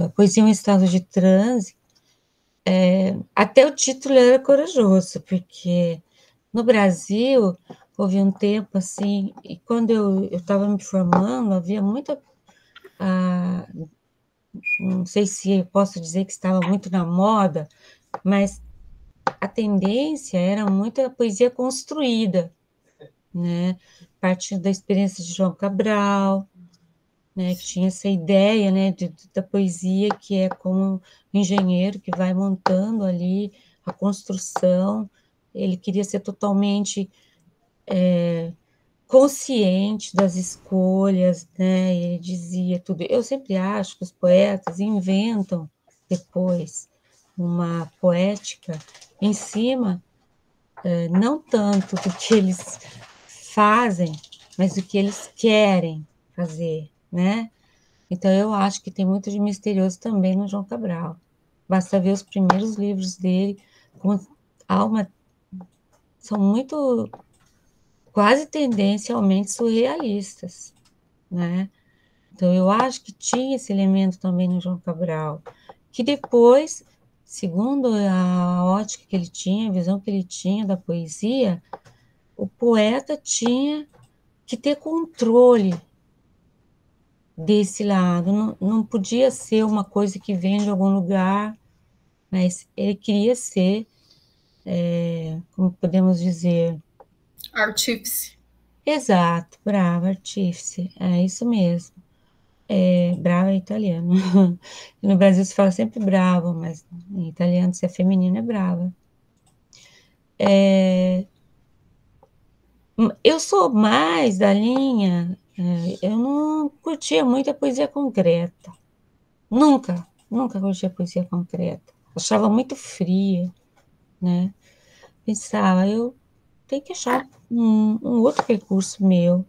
S2: A Poesia é um Estado de Transe, até o título era corajoso, porque No Brasil, houve um tempo assim, e quando eu estava me formando, havia muita. Não sei se posso dizer que estava muito na moda, mas a tendência era muita poesia construída, né? Partindo da experiência de João Cabral, né? Que tinha essa ideia, né? Da poesia que é como um engenheiro que vai montando ali a construção. Ele queria ser totalmente consciente das escolhas, né? Ele dizia tudo. Eu sempre acho que os poetas inventam depois uma poética em cima, não tanto do que eles fazem, mas do que eles querem fazer, né? Então eu acho que tem muito de misterioso também no João Cabral. Basta ver os primeiros livros dele, como há uma, são muito quase tendencialmente surrealistas, né? Então, eu acho que tinha esse elemento também no João Cabral, que depois, segundo a ótica que ele tinha, a visão que ele tinha da poesia, o poeta tinha que ter controle desse lado, não podia ser uma coisa que vem de algum lugar, mas ele queria ser, como podemos dizer,
S1: Artífice.
S2: exato, bravo, artífice, é isso mesmo. Brava é italiano. No Brasil se fala sempre bravo, mas em italiano, se é feminino, é brava. Eu sou mais da linha, eu não curtia muito a poesia concreta. Nunca curti a poesia concreta. Achava muito fria, né? Pensava, eu tenho que achar um outro recurso meu,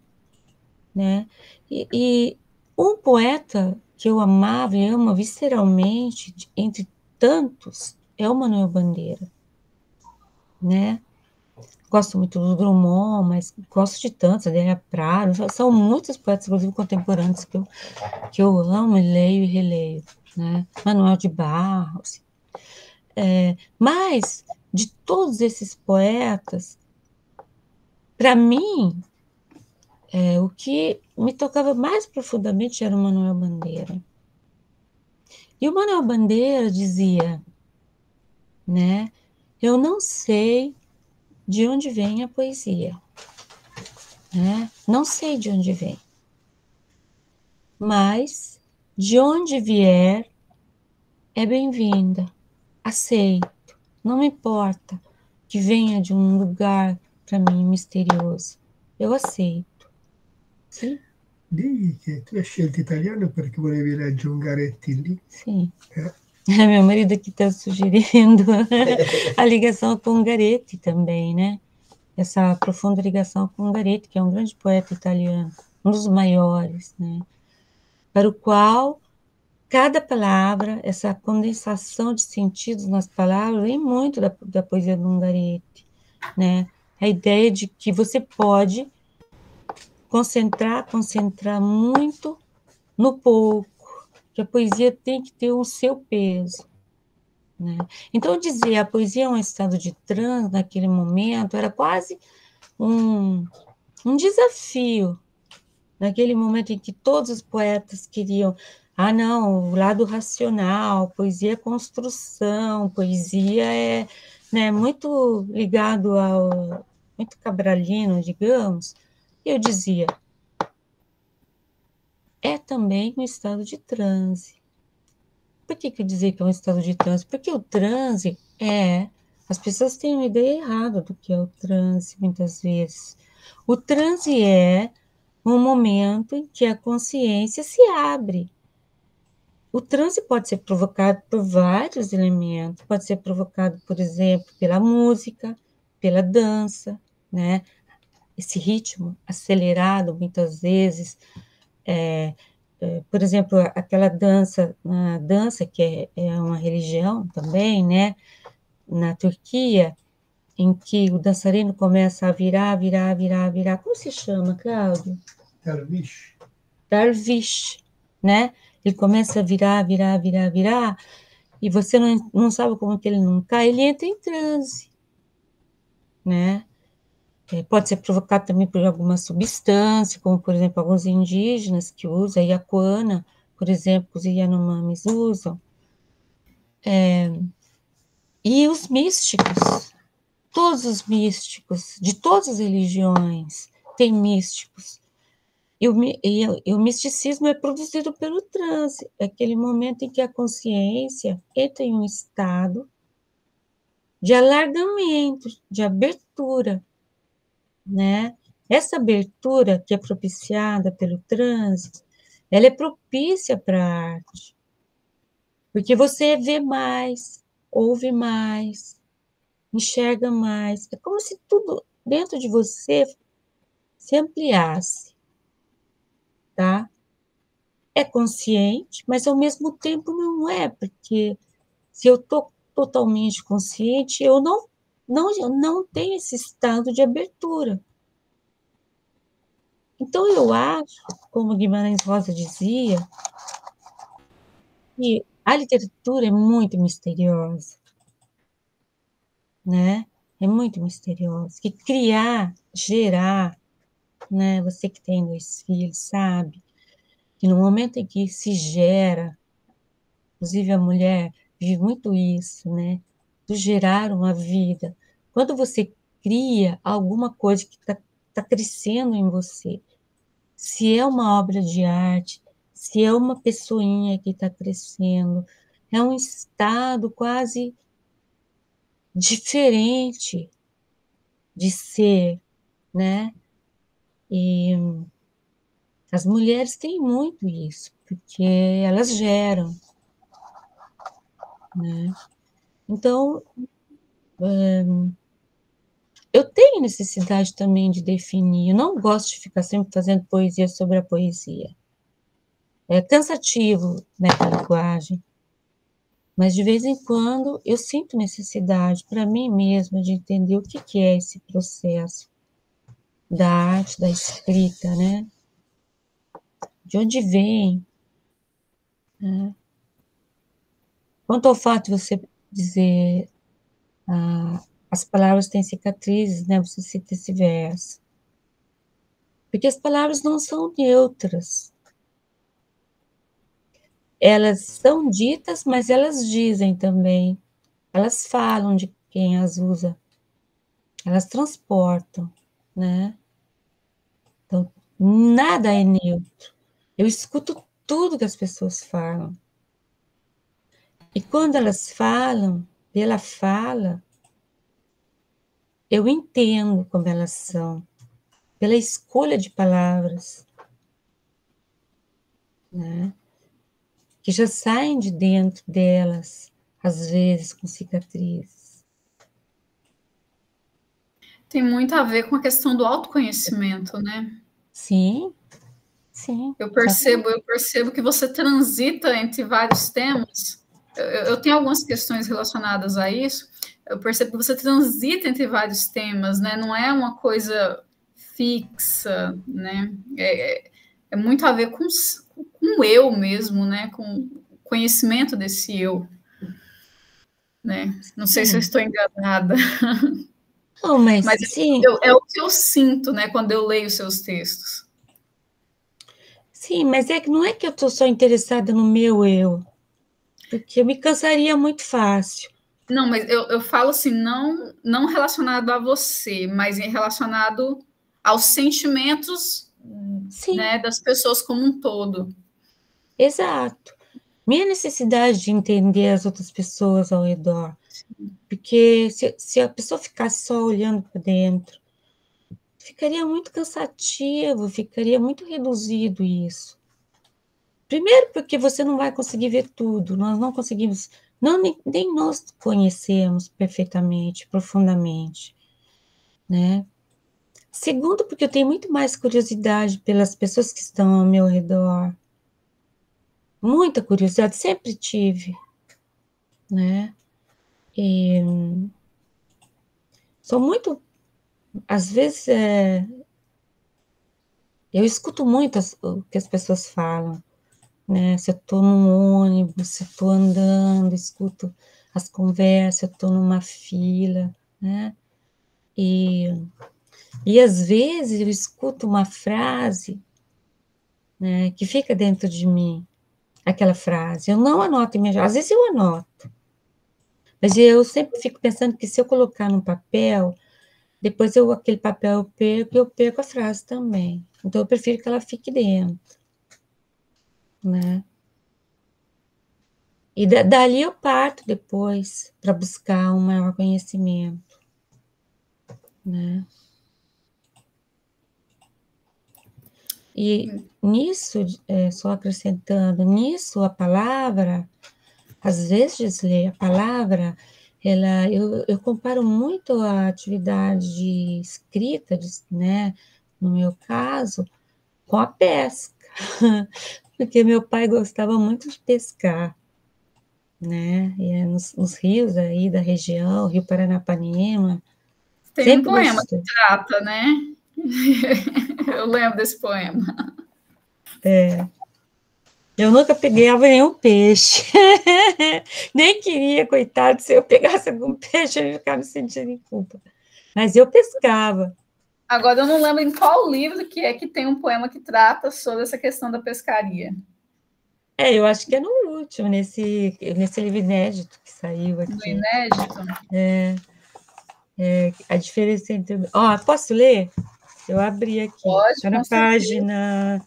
S2: né? E um poeta que eu amava e amo visceralmente, entre tantos, é o Manuel Bandeira, né? Gosto muito do Drummond, mas gosto de tantos, Adélia Prado, são muitos poetas, inclusive contemporâneos, que eu amo, leio e releio, né? Manuel de Barros. Mas, de todos esses poetas, para mim, o que me tocava mais profundamente era o Manuel Bandeira. E o Manuel Bandeira dizia, né? Eu não sei de onde vem a poesia, né? Não sei de onde vem, mas de onde vier é bem-vinda, aceito, não me importa que venha de um lugar para mim misterioso, eu aceito, sim?
S3: Digli che tu hai scelto italiano perché volevi leggere Ungaretti lì.
S2: Sim. Meu marido aqui está sugerindo a ligação com Ungaretti também, né? Essa profunda ligação com Ungaretti, que é um grande poeta italiano, um dos maiores, né? Para o qual cada palavra, essa condensação de sentidos nas palavras, vem muito da poesia do Ungaretti, né? A ideia de que você pode concentrar muito no pouco, que a poesia tem que ter o seu peso, né? Então, dizer a poesia é um estado de transe naquele momento era quase um desafio, naquele momento em que todos os poetas queriam, não, o lado racional, poesia é construção, poesia é, né, muito ligado ao, muito cabralino, digamos, e eu dizia, é também um estado de transe. Por que eu dizia que é um estado de transe? Porque o transe as pessoas têm uma ideia errada do que é o transe, muitas vezes. O transe é um momento em que a consciência se abre. O transe pode ser provocado por vários elementos, pode ser provocado, por exemplo, pela música, pela dança, né? Esse ritmo acelerado, muitas vezes, por exemplo, aquela dança, a dança que é uma religião também, né? Na Turquia, em que o dançarino começa a virar, como se chama, Cláudio?
S3: Dervish.
S2: Darvish, né? Ele começa a virar, e você não sabe como que ele não cai, ele entra em transe, né? Pode ser provocado também por alguma substância, como, por exemplo, alguns indígenas que usam, a iacuana, por exemplo, os Yanomamis usam. E os místicos, todos os místicos, de todas as religiões, tem místicos. E o misticismo é produzido pelo transe, é aquele momento em que a consciência entra em um estado de alargamento, de abertura, né? Essa abertura que é propiciada pelo transe, ela é propícia para a arte, porque você vê mais, ouve mais, enxerga mais. É como se tudo dentro de você se ampliasse, tá? É consciente, mas ao mesmo tempo não é, porque se eu estou totalmente consciente, eu não tenho esse estado de abertura. Então, eu acho, como Guimarães Rosa dizia, que a literatura é muito misteriosa, né? É muito misteriosa. Que criar, gerar, né? Você que tem 2 filhos, sabe? Que no momento em que se gera, inclusive a mulher vive muito isso, né? Do gerar uma vida. Quando você cria alguma coisa que tá crescendo em você, se é uma obra de arte, se é uma pessoinha que está crescendo, é um estado quase diferente de ser, né? E as mulheres têm muito isso, porque elas geram, né? Então, eu tenho necessidade também de definir, eu não gosto de ficar sempre fazendo poesia sobre a poesia. É cansativo, né, a linguagem. Mas, de vez em quando, eu sinto necessidade, para mim mesma, de entender o que é esse processo da arte, da escrita, né? De onde vem, né? Quanto ao fato de você dizer as palavras têm cicatrizes, né? Você cita esse verso. Porque as palavras não são neutras. Elas são ditas, mas elas dizem também. Elas falam de quem as usa. Elas transportam, né? Então, nada é neutro. Eu escuto tudo que as pessoas falam. E quando elas falam, pela fala, eu entendo como elas são, pela escolha de palavras, né? Que já saem de dentro delas, às vezes com cicatrizes.
S1: Tem muito a ver com a questão do autoconhecimento, né?
S2: Sim, sim.
S1: Eu percebo que você transita entre vários temas. Eu tenho algumas questões relacionadas a isso. Eu percebo que você transita entre vários temas, né? Não é uma coisa fixa, né? É muito a ver com o eu mesmo, né? Com o conhecimento desse eu, né? Não sei se eu estou enganada.
S2: Não, mas
S1: Mas
S2: sim,
S1: é o que eu sinto, né? Quando eu leio seus textos.
S2: sim, mas é que não é que eu estou só interessada no meu eu, porque eu me cansaria muito fácil.
S1: Não, mas eu falo assim, não relacionado a você, mas relacionado aos sentimentos,
S2: Sim,
S1: né, das pessoas como um todo.
S2: exato. Minha necessidade de entender as outras pessoas ao redor, porque se a pessoa ficasse só olhando para dentro, ficaria muito cansativo, ficaria muito reduzido isso. Primeiro, porque você não vai conseguir ver tudo, nós não conseguimos, nem nós conhecemos perfeitamente, profundamente, né? Segundo, porque eu tenho muito mais curiosidade pelas pessoas que estão ao meu redor, muita curiosidade, sempre tive, né? E sou muito, às vezes, eu escuto muito o que as pessoas falam, né? Se eu estou num ônibus, se eu estou andando, escuto as conversas, eu estou numa fila, né? E E às vezes eu escuto uma frase, né, que fica dentro de mim, aquela frase. Eu não anoto imediatamente, às vezes eu anoto, mas eu sempre fico pensando que se eu colocar no papel, depois aquele papel eu perco a frase também. Então eu prefiro que ela fique dentro, né? E dali eu parto depois para buscar um maior conhecimento, né? E nisso, só acrescentando, nisso a palavra, às vezes, a palavra, eu comparo muito a atividade de escrita, né, no meu caso, com a pesca, porque meu pai gostava muito de pescar, né, e nos rios aí da região, Rio Paranapanema,
S1: Tem um
S2: sempre
S1: poema que
S2: gostei.
S1: trata, né? Eu lembro desse poema.
S2: Eu nunca pegava nenhum peixe. Nem queria, coitado, se eu pegasse algum peixe, eu ia ficar me sentindo em culpa. Mas eu pescava.
S1: Agora eu não lembro em qual livro que é que tem um poema que trata sobre essa questão da pescaria.
S2: Eu acho que é no último, nesse livro inédito que saiu
S1: No
S2: aqui.
S1: inédito?
S2: A diferença entre. Posso ler? Eu abri aqui.
S1: Pode, com certeza.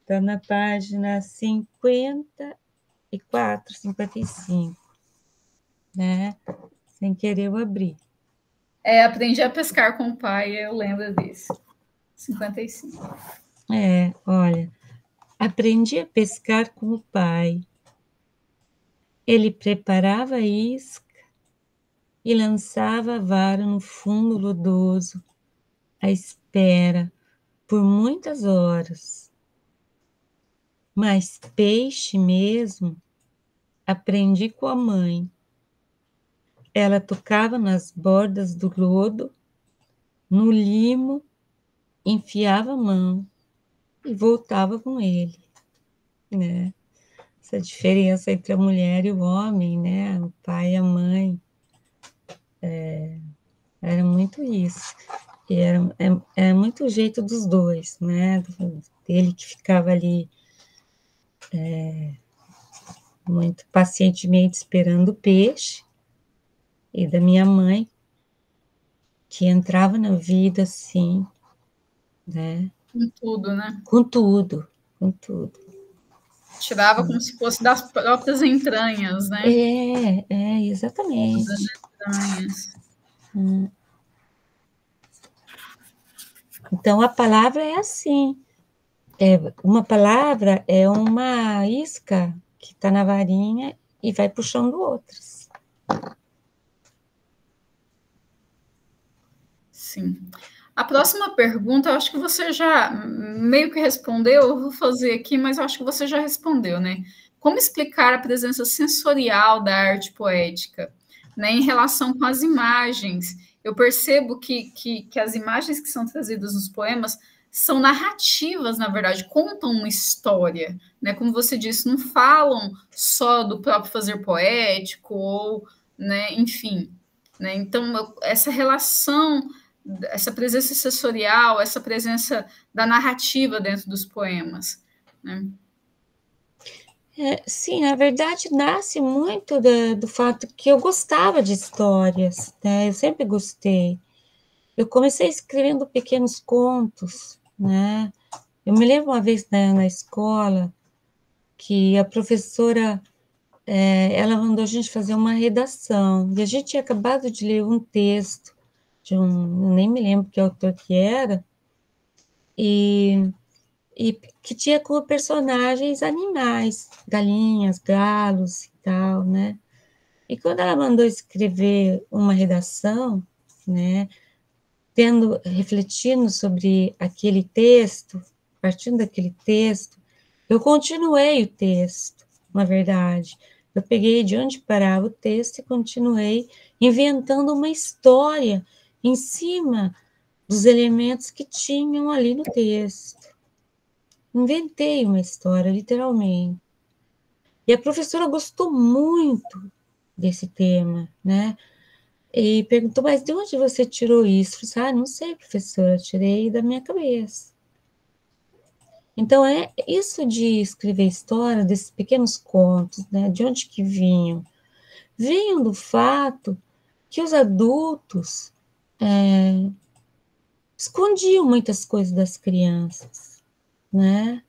S2: Está na página 54, 55, né? Sem querer eu abri.
S1: Aprendi a pescar com o pai, eu lembro desse. 55.
S2: Olha. Aprendi a pescar com o pai. Ele preparava a isca e lançava a vara no fundo lodoso, à espera, por muitas horas. Mas peixe mesmo, aprendi com a mãe. Ela tocava nas bordas do lodo, no limo, enfiava a mão e voltava com ele, né? Essa diferença entre a mulher e o homem, né? O pai e a mãe. Era muito isso. E era muito o jeito dos dois, né? Dele que ficava ali muito pacientemente esperando o peixe, e da minha mãe, que entrava na vida assim, né?
S1: Com tudo, né?
S2: Com tudo, com tudo.
S1: Tirava como se fosse das próprias entranhas, né?
S2: Exatamente.
S1: Das entranhas.
S2: Então, a palavra é assim. Uma palavra é uma isca que está na varinha e vai puxando outras.
S1: Sim. A próxima pergunta, eu acho que você já meio que respondeu, eu vou fazer aqui, mas eu acho que você já respondeu, né? Como explicar a presença sensorial da arte poética, né, em relação com as imagens? Eu percebo que as imagens que são trazidas nos poemas são narrativas, na verdade, contam uma história, né? Como você disse, não falam só do próprio fazer poético, ou, né, enfim. Né? Então, essa relação, essa presença sensorial, essa presença da narrativa dentro dos poemas, né?
S2: Sim, na verdade, nasce muito do fato que eu gostava de histórias, né? Eu sempre gostei. Eu comecei escrevendo pequenos contos, né? Eu me lembro uma vez na escola que a professora, ela mandou a gente fazer uma redação, e a gente tinha acabado de ler um texto nem me lembro que autor que era, e que tinha como personagens animais, galinhas, galos e tal, né? E quando ela mandou escrever uma redação, né, refletindo sobre aquele texto, partindo daquele texto, eu continuei o texto, na verdade. Eu peguei de onde parava o texto e continuei inventando uma história em cima dos elementos que tinham ali no texto. Inventei uma história, literalmente. E a professora gostou muito desse tema, né? E perguntou, mas de onde você tirou isso? Eu falei, não sei, professora, eu tirei da minha cabeça. Então, é isso de escrever história, desses pequenos contos, né? De onde que vinham? Vinham do fato que os adultos escondiam muitas coisas das crianças, né?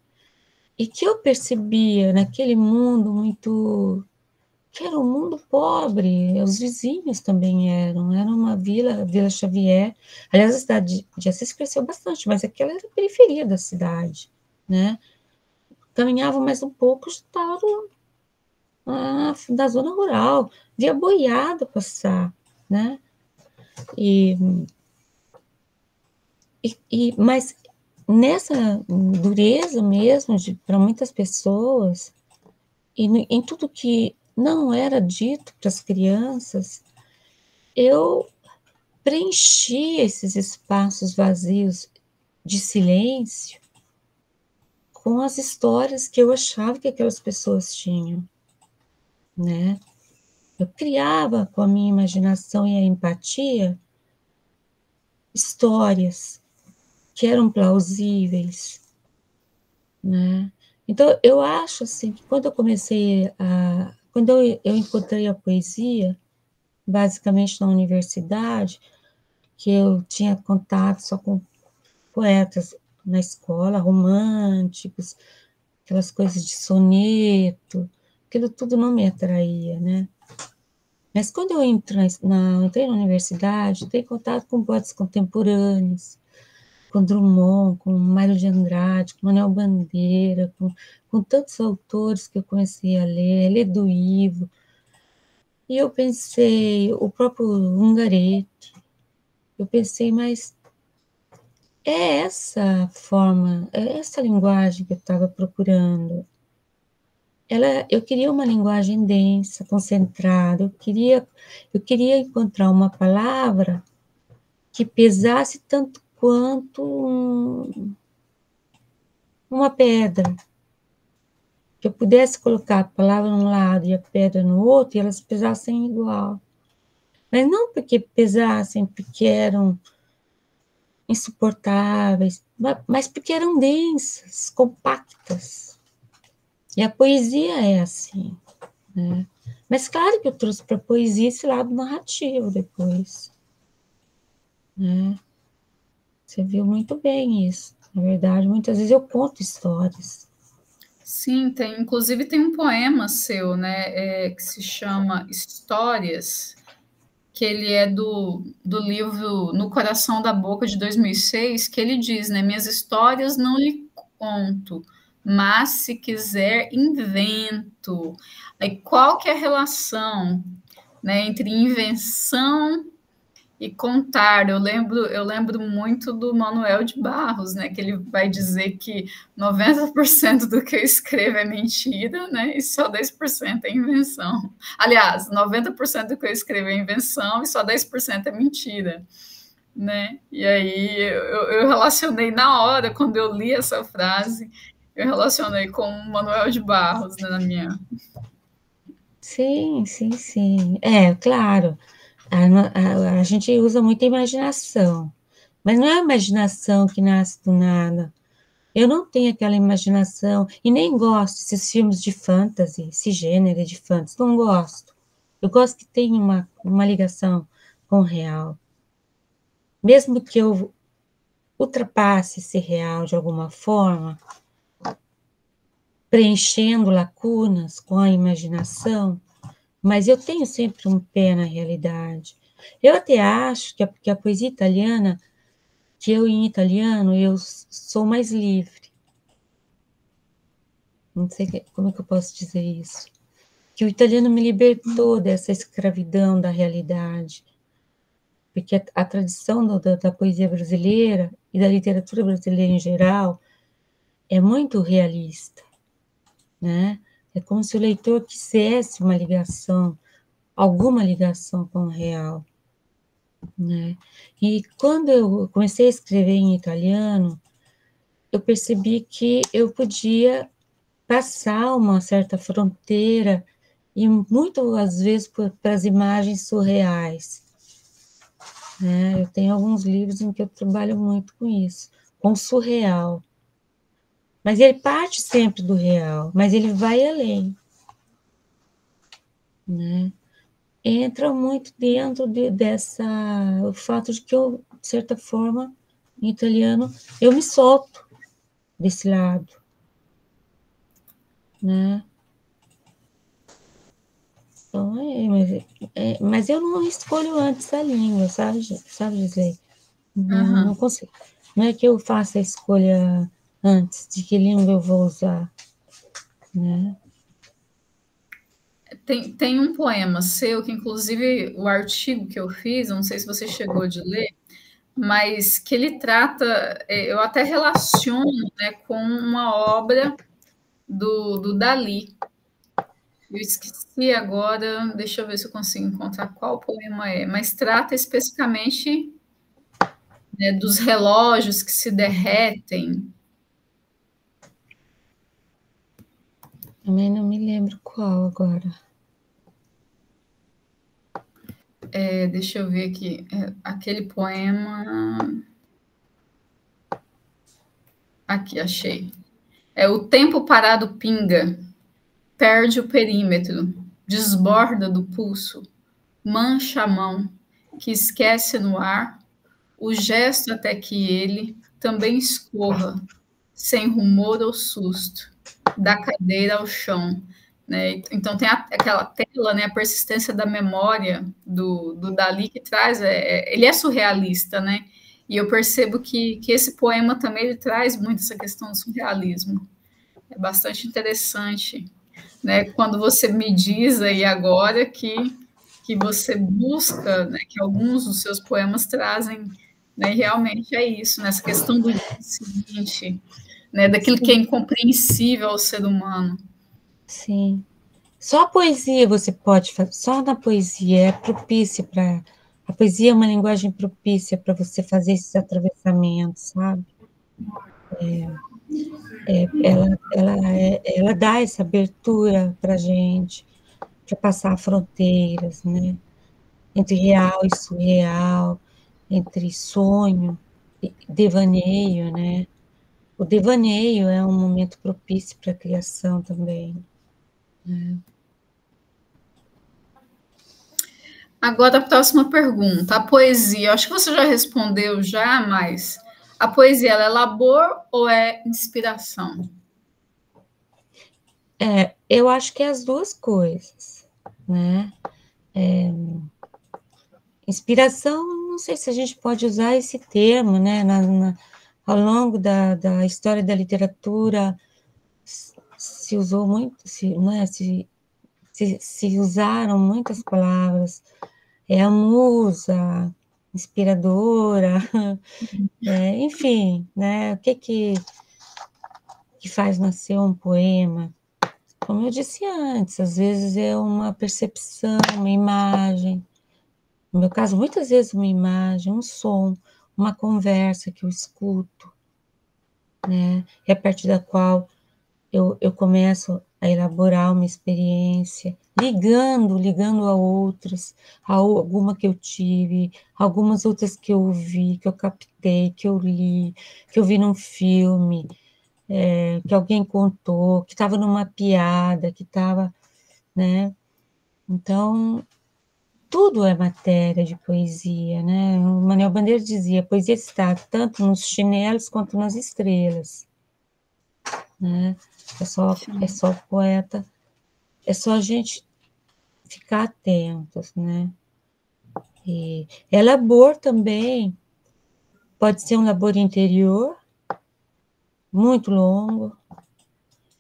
S2: E que eu percebia naquele mundo muito... que era um mundo pobre, os vizinhos também era uma vila, Vila Xavier. Aliás, a cidade de Assis cresceu bastante, mas aquela era a periferia da cidade, né? Caminhava mais um pouco, estava da zona rural, via boiada passar, né? Mas nessa dureza mesmo, para muitas pessoas, e em tudo que não era dito para as crianças, eu preenchia esses espaços vazios de silêncio com as histórias que eu achava que aquelas pessoas tinham, né? Eu criava com a minha imaginação e a empatia histórias que eram plausíveis, né? Então, eu acho assim que quando eu encontrei a poesia, basicamente na universidade, que eu tinha contato só com poetas na escola, românticos, aquelas coisas de soneto, aquilo tudo não me atraía, né? Mas quando eu entrei na universidade, tenho contato com poetas contemporâneos, com Drummond, com Mário de Andrade, com Manuel Bandeira, com tantos autores que eu comecei a ler do Ivo, e eu pensei, o próprio Ungaretti, eu pensei, mas é essa forma, é essa linguagem que eu estava procurando. Eu queria uma linguagem densa, concentrada, eu queria encontrar uma palavra que pesasse tanto quanto uma pedra, que eu pudesse colocar a palavra num lado e a pedra no outro, e elas pesassem igual. Mas não porque pesassem, porque eram insuportáveis, mas porque eram densas, compactas. E a poesia é assim, né? Mas claro que eu trouxe para a poesia esse lado narrativo depois, né? Você viu muito bem isso. Na verdade, muitas vezes eu conto histórias.
S1: Sim, inclusive tem um poema seu, né, que se chama Histórias, que ele é do livro No Coração da Boca, de 2006, que ele diz, né, minhas histórias não lhe conto, mas se quiser, invento. Aí, qual que é a relação, né, entre invenção e contar? Eu lembro muito do Manuel de Barros, né, que ele vai dizer que 90% do que eu escrevo é mentira, né, e só 10% é invenção. Aliás, 90% do que eu escrevo é invenção e só 10% é mentira, né? E aí eu relacionei na hora, quando eu li essa frase, eu relacionei com o Manuel de Barros, né, na minha...
S2: Sim, sim, sim. Claro, a gente usa muita imaginação, mas não é a imaginação que nasce do nada. Eu não tenho aquela imaginação, e nem gosto desses filmes de fantasy, esse gênero de fantasy, não gosto. Eu gosto que tenha uma ligação com o real. Mesmo que eu ultrapasse esse real de alguma forma, preenchendo lacunas com a imaginação, mas eu tenho sempre um pé na realidade. Eu até acho que a poesia italiana, que eu em italiano, eu sou mais livre. Não sei como é que eu posso dizer isso. Que o italiano me libertou dessa escravidão da realidade. Porque a tradição da poesia brasileira e da literatura brasileira em geral é muito realista, né? É como se o leitor quisesse uma ligação, alguma ligação com o real, né? E quando eu comecei a escrever em italiano, eu percebi que eu podia passar uma certa fronteira e muito às vezes para as imagens surreais, né? Eu tenho alguns livros em que eu trabalho muito com isso, com o surreal. Mas ele parte sempre do real, mas ele vai além, né? Entra muito dentro dessa... o fato de que eu, de certa forma, em italiano, eu me solto desse lado, né? Então, mas eu não escolho antes a língua, sabe, Gisley? Não
S1: Aham.
S2: consigo. Não é que eu faça a escolha antes de que língua eu vou usar, né?
S1: Tem um poema seu que, inclusive, o artigo que eu fiz, não sei se você chegou de ler, mas que ele trata, eu até relaciono, né, com uma obra do Dali. Eu esqueci agora, deixa eu ver se eu consigo encontrar qual poema é, mas trata especificamente, né, dos relógios que se derretem.
S2: Também não me lembro qual agora.
S1: Deixa eu ver aqui, aquele poema. Aqui, achei. O tempo parado pinga, perde o perímetro, desborda do pulso, mancha a mão, que esquece no ar o gesto até que ele também escorra, sem rumor ou susto, da cadeira ao chão. Né? Então tem aquela tela, né, a persistência da memória do Dali que traz, ele é surrealista, né? E eu percebo que esse poema também ele traz muito essa questão do surrealismo. É bastante interessante, né? Quando você me diz aí agora que você busca, né, que alguns dos seus poemas trazem, né, realmente é isso, nessa questão do dia seguinte, né, daquilo que é
S2: Sim,
S1: incompreensível ao ser humano.
S2: sim. Só a poesia você pode fazer, só na poesia é propícia para... A poesia é uma linguagem propícia para você fazer esses atravessamentos, sabe? Ela dá essa abertura para a gente, para passar fronteiras, né? Entre real e surreal, entre sonho e devaneio, né? O devaneio é um momento propício para a criação também.
S1: Agora a próxima pergunta, a poesia, eu acho que você já respondeu já, mas a poesia ela é labor ou é inspiração?
S2: Eu acho que é as duas coisas, né? Inspiração, não sei se a gente pode usar esse termo, né? Ao longo da história da literatura, se usou muito, né? Se usaram muitas palavras, é a musa, inspiradora, enfim, né? O que faz nascer um poema? Como eu disse antes, às vezes é uma percepção, uma imagem. No meu caso, muitas vezes uma imagem, um som, uma conversa que eu escuto, né? E a partir da qual eu começo a elaborar uma experiência, ligando a outras, a alguma que eu tive, algumas outras que eu ouvi, que eu captei, que eu li, que eu vi num filme, que alguém contou, que estava numa piada, que estava, né? Então, tudo é matéria de poesia, né? O Manuel Bandeira dizia, a poesia está tanto nos chinelos quanto nas estrelas, né? É só poeta, é só a gente ficar atentos, né? E é labor também, pode ser um labor interior, muito longo,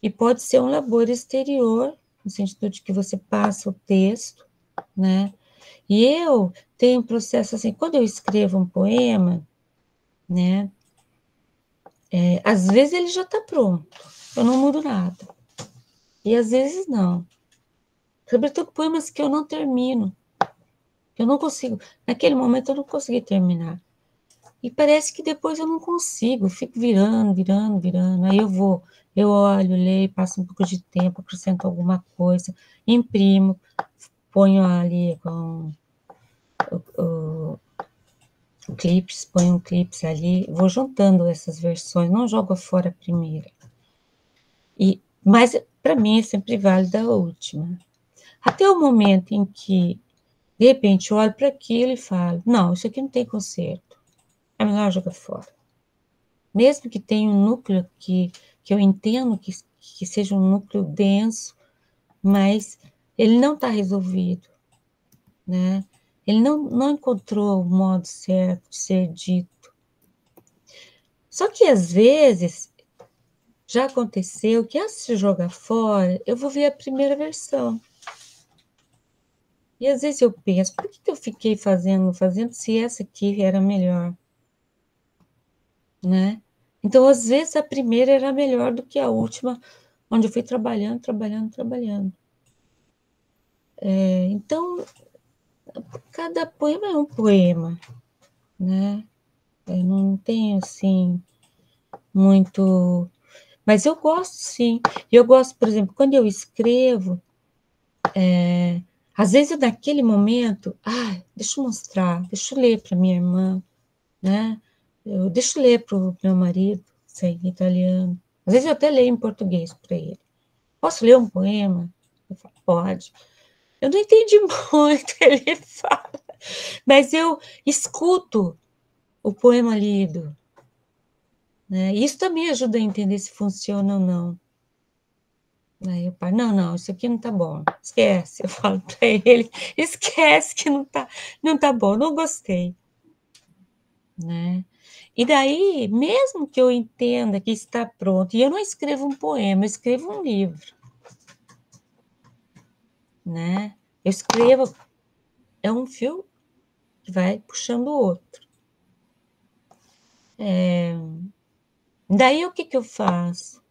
S2: e pode ser um labor exterior, no sentido de que você passa o texto, né? E eu tenho um processo assim, quando eu escrevo um poema, né? Às vezes ele já está pronto, eu não mudo nada. E às vezes não. Sobretudo poemas que eu não termino, que eu não consigo. Naquele momento eu não consegui terminar. E parece que depois eu não consigo, eu fico virando. Aí eu olho, leio, passo um pouco de tempo, acrescento alguma coisa, imprimo, ponho ali com clipes, põe um clipes ali, vou juntando essas versões, não jogo fora a primeira. Mas, para mim, é sempre válida a última. Até o momento em que, de repente, eu olho para aquilo e falo, não, isso aqui não tem conserto, é melhor jogar fora. Mesmo que tenha um núcleo que eu entendo que seja um núcleo denso, mas ele não está resolvido, né? Ele não encontrou o modo certo de ser dito. Só que, às vezes, já aconteceu que, antes de jogar fora, eu vou ver a primeira versão. E, às vezes, eu penso, por que eu fiquei fazendo se essa aqui era melhor? Né? Então, às vezes, a primeira era melhor do que a última, onde eu fui trabalhando. Então, cada poema é um poema, né? Eu não tenho, assim, muito... Mas eu gosto, sim. Eu gosto, por exemplo, quando eu escrevo, às vezes, naquele momento, deixa eu mostrar, deixa eu ler para minha irmã, né? Deixa eu ler para o meu marido, sei, em italiano. Às vezes, eu até leio em português para ele. Posso ler um poema? Eu falo, pode. Eu não entendi muito, ele fala, mas eu escuto o poema lido, né? Isso também ajuda a entender se funciona ou não. Aí eu falo, não, isso aqui não tá bom, esquece. Eu falo para ele, esquece que não tá bom, não gostei, né? E daí, mesmo que eu entenda que está pronto, e eu não escrevo um poema, eu escrevo um livro, né? Eu escrevo, é um fio que vai puxando o outro. Daí, o que eu faço?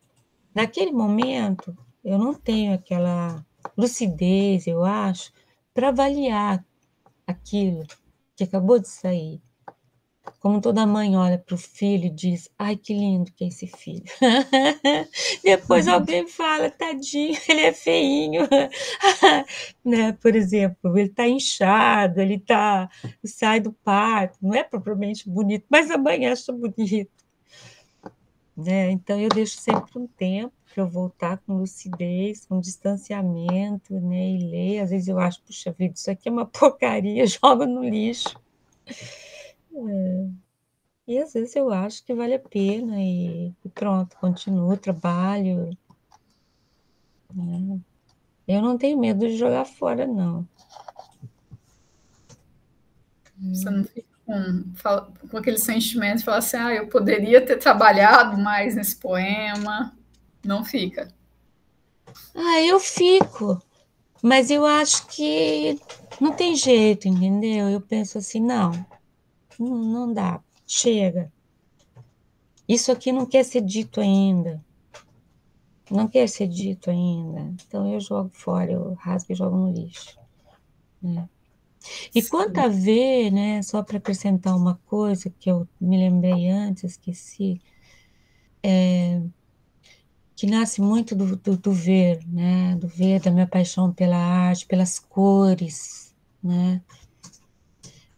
S2: Naquele momento, eu não tenho aquela lucidez, eu acho, para avaliar aquilo que acabou de sair. Como toda mãe olha para o filho e diz, ai, que lindo que é esse filho. Depois alguém fala, tadinho, ele é feinho. Né? Por exemplo, ele está inchado, sai do parto, não é propriamente bonito, mas a mãe acha bonito. Né? Então, eu deixo sempre um tempo para eu voltar com lucidez, com distanciamento, né? E ler. Às vezes eu acho, puxa vida, isso aqui é uma porcaria, jogo no lixo. E às vezes eu acho que vale a pena e pronto, continuo o trabalho. Né? Eu não tenho medo de jogar fora, não.
S1: Você não fica com aquele sentimento de falar assim, eu poderia ter trabalhado mais nesse poema. Não fica.
S2: Eu fico, mas eu acho que não tem jeito, entendeu? Eu penso assim, não dá, chega. Isso aqui não quer ser dito ainda. Não quer ser dito ainda. Então eu jogo fora, eu rasgo e jogo no lixo. Né? E quanto a ver, né, só para acrescentar uma coisa que eu me lembrei antes, esqueci, que nasce muito do ver, né, do ver, da minha paixão pela arte, pelas cores, né,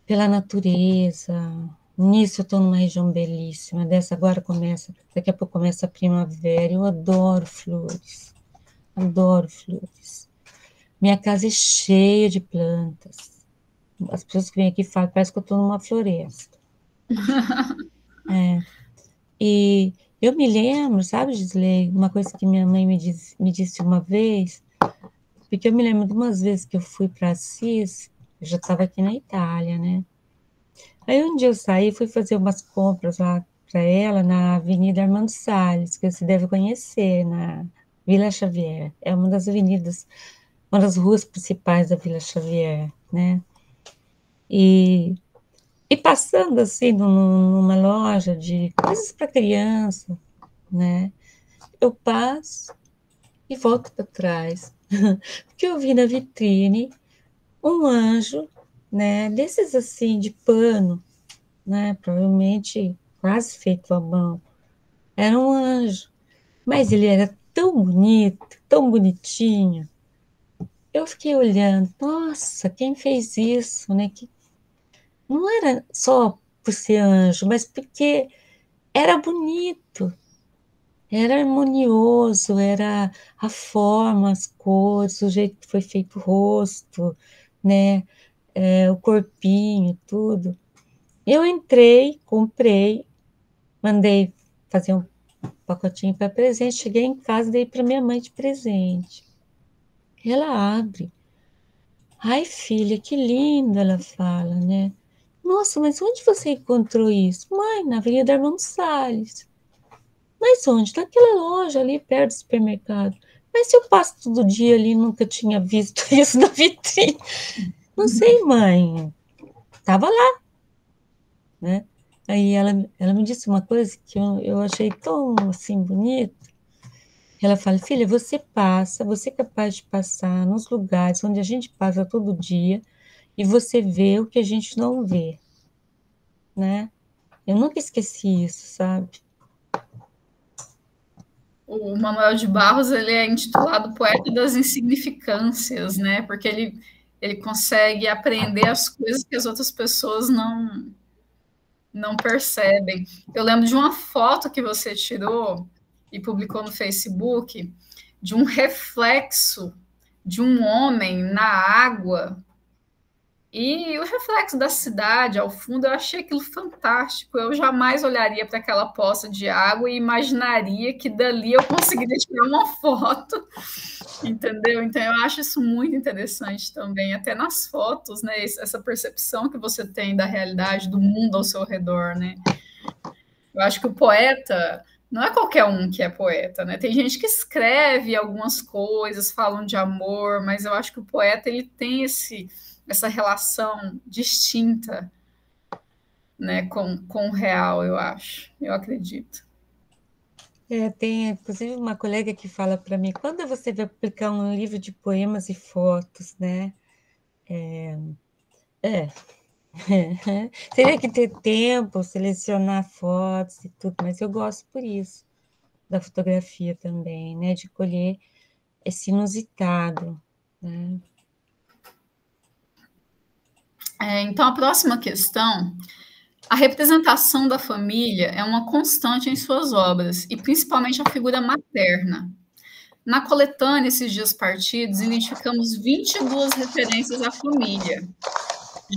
S2: pela natureza. Nisso eu estou numa região belíssima, daqui a pouco começa a primavera, eu adoro flores. Adoro flores. Minha casa é cheia de plantas. As pessoas que vêm aqui falam, parece que eu estou numa floresta. E eu me lembro, sabe, Gisley, uma coisa que minha mãe me disse uma vez, porque eu me lembro de umas vezes que eu fui para Assis, eu já estava aqui na Itália, né? Aí um dia eu saí, fui fazer umas compras lá para ela na Avenida Armando Salles, que você deve conhecer, na Vila Xavier. É uma das avenidas, uma das ruas principais da Vila Xavier, né? E passando assim numa loja de coisas para criança, né? Eu passo e volto para trás, porque eu vi na vitrine um anjo, né? Desses assim de pano, né? Provavelmente quase feito à mão. Era um anjo, mas ele era tão bonito, tão bonitinho. Eu fiquei olhando, nossa, quem fez isso, né? Que não era só por ser anjo, mas porque era bonito, era harmonioso, era a forma, as cores, o jeito que foi feito o rosto, né? O corpinho, tudo. Eu entrei, comprei, mandei fazer um pacotinho para presente, cheguei em casa, dei para minha mãe de presente. Ela abre. Ai, filha, que lindo, ela fala, né? Nossa, mas onde você encontrou isso? Mãe, na Avenida Armando Salles. Mas onde? Naquela loja ali perto do supermercado. Mas se eu passo todo dia ali, nunca tinha visto isso na vitrine. Não sei, mãe. Tava lá, né? Aí ela me disse uma coisa que eu achei tão, assim, bonita. Ela fala, filha, você é capaz de passar nos lugares onde a gente passa todo dia e você vê o que a gente não vê, né? Eu nunca esqueci isso, sabe?
S1: O Manuel de Barros, ele é intitulado Poeta das Insignificâncias, né? Porque ele consegue aprender as coisas que as outras pessoas não percebem. Eu lembro de uma foto que você tirou e publicou no Facebook de um reflexo de um homem na água e o reflexo da cidade ao fundo. Eu achei aquilo fantástico. Eu jamais olharia para aquela poça de água e imaginaria que dali eu conseguiria tirar uma foto, entendeu? Então eu acho isso muito interessante também, até nas fotos, né? Essa percepção que você tem da realidade, do mundo ao seu redor, né? Eu acho que o poeta não é qualquer um que é poeta, né? Tem gente que escreve algumas coisas, falam de amor, mas eu acho que o poeta ele tem essa relação distinta, né, com o real, eu acho, eu acredito.
S2: Tem inclusive uma colega que fala para mim, quando você vai publicar um livro de poemas e fotos, né? É, teria que ter tempo, selecionar fotos e tudo, mas eu gosto por isso da fotografia também, né? De colher esse inusitado, né?
S1: Então, a próxima questão: a representação da família é uma constante em suas obras, e principalmente a figura materna. Na coletânea Esses Dias Partidos, identificamos 22 referências à família.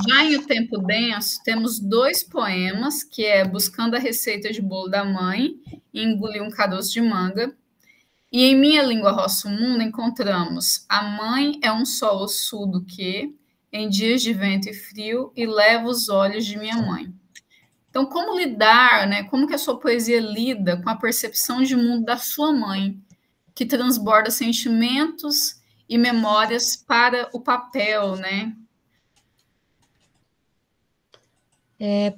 S1: Já em O Tempo Denso, temos 2 poemas, que é Buscando a Receita de Bolo da Mãe e Engolir um Caroço de Manga. E em Minha Língua Roça o Mundo, encontramos A Mãe é um Sol ossudo que, em dias de vento e frio, e leva os olhos de minha mãe. Então, como lidar, né? Como que a sua poesia lida com a percepção de mundo da sua mãe, que transborda sentimentos e memórias para o papel, né?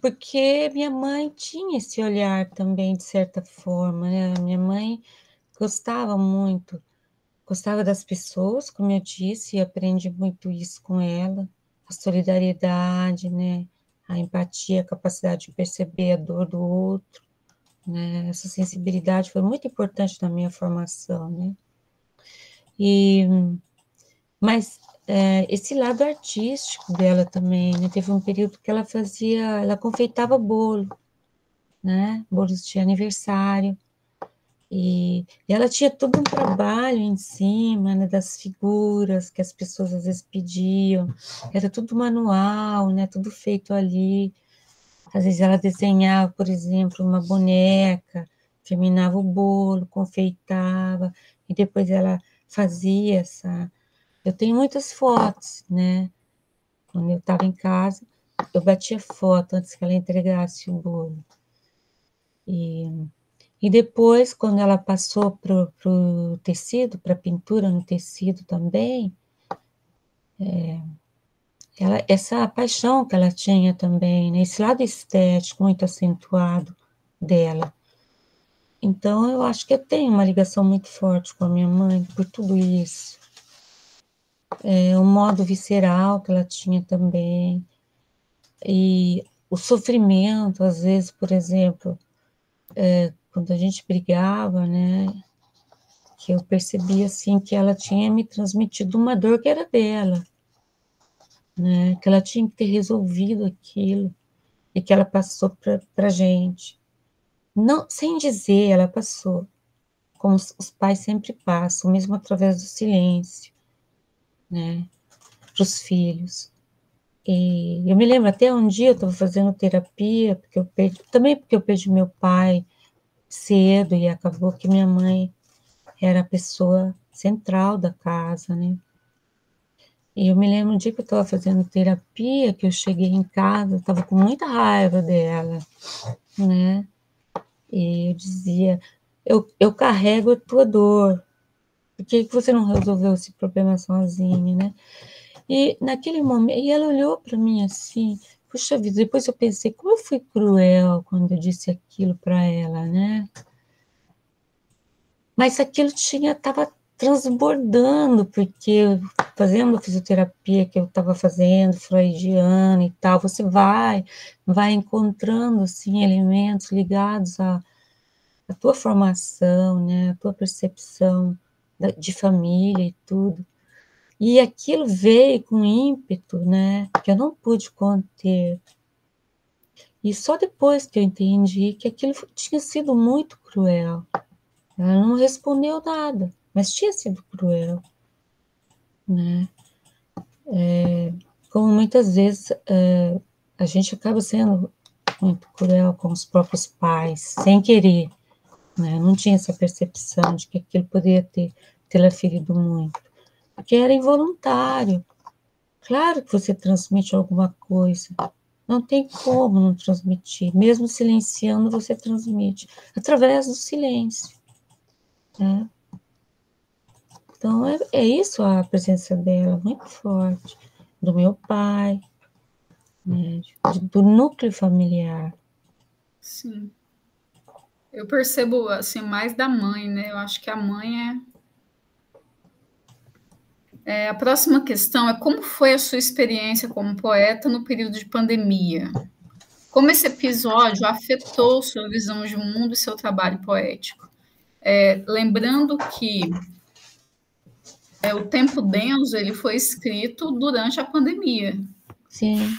S2: Porque minha mãe tinha esse olhar também, de certa forma, né? Minha mãe gostava muito, gostava das pessoas, como eu disse, e aprendi muito isso com ela, a solidariedade, né? A empatia, a capacidade de perceber a dor do outro, né? Essa sensibilidade foi muito importante na minha formação, né? Mas esse lado artístico dela também, né? Teve um período que ela confeitava bolo, né? Bolos de aniversário, e ela tinha todo um trabalho em cima, né, das figuras que as pessoas às vezes pediam, era tudo manual, né? Tudo feito ali. Às vezes ela desenhava, por exemplo, uma boneca, terminava o bolo, confeitava, e depois ela fazia essa. Eu tenho muitas fotos, né? Quando eu estava em casa, eu batia foto antes que ela entregasse o bolo. E depois, quando ela passou para o tecido, para a pintura no tecido também, essa paixão que ela tinha também, né? Esse lado estético muito acentuado dela. Então, eu acho que eu tenho uma ligação muito forte com a minha mãe por tudo isso. O modo visceral que ela tinha também, e o sofrimento, às vezes, por exemplo, quando a gente brigava, né, que eu percebia, assim, que ela tinha me transmitido uma dor que era dela, né, que ela tinha que ter resolvido aquilo, e que ela passou para a gente. Não, sem dizer, ela passou, como os pais sempre passam, mesmo através do silêncio, né, para os filhos. E eu me lembro, até um dia eu estava fazendo terapia, também porque eu perdi meu pai cedo, e acabou que minha mãe era a pessoa central da casa, né? E eu me lembro um dia que eu estava fazendo terapia, que eu cheguei em casa, eu estava com muita raiva dela, né? E eu dizia, eu carrego a tua dor, por que você não resolveu esse problema sozinha, né? E naquele momento, e ela olhou para mim assim, puxa vida, depois eu pensei, como eu fui cruel quando eu disse aquilo para ela, né? Mas aquilo estava transbordando, porque fazendo a fisioterapia que eu estava fazendo, freudiana e tal, você vai encontrando, assim, elementos ligados à tua formação, né, a tua percepção de família e tudo. E aquilo veio com ímpeto, né, que eu não pude conter. E só depois que eu entendi que aquilo tinha sido muito cruel. Ela não respondeu nada, mas tinha sido cruel, né? Como muitas vezes a gente acaba sendo muito cruel com os próprios pais, sem querer, né? Não tinha essa percepção de que aquilo poderia tê-la ferido muito, porque era involuntário. Claro que você transmite alguma coisa, não tem como não transmitir, mesmo silenciando, você transmite, através do silêncio, né? Então, é isso a presença dela, muito forte, do meu pai, né, do núcleo familiar.
S1: Sim. Eu percebo, assim, mais da mãe, né? Eu acho que a mãe a próxima questão é como foi a sua experiência como poeta no período de pandemia? Como esse episódio afetou sua visão de mundo e seu trabalho poético? Lembrando que o Tempo Denso ele foi escrito durante a pandemia.
S2: Sim.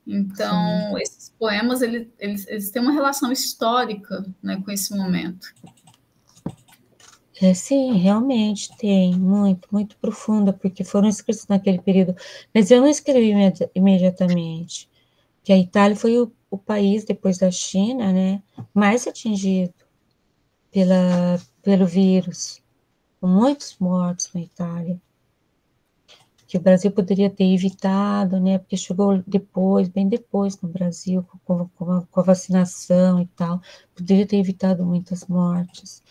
S1: Então, sim, esses poemas eles têm uma relação histórica, né, com esse momento.
S2: Sim, realmente tem, muito, muito profunda, porque foram escritos naquele período. Mas eu não escrevi imediatamente, porque a Itália foi o país, depois da China, né, mais atingido pelo vírus, com muitos mortos na Itália, que o Brasil poderia ter evitado, né, porque chegou depois, bem depois no Brasil, com a vacinação e tal, poderia ter evitado muitas mortes.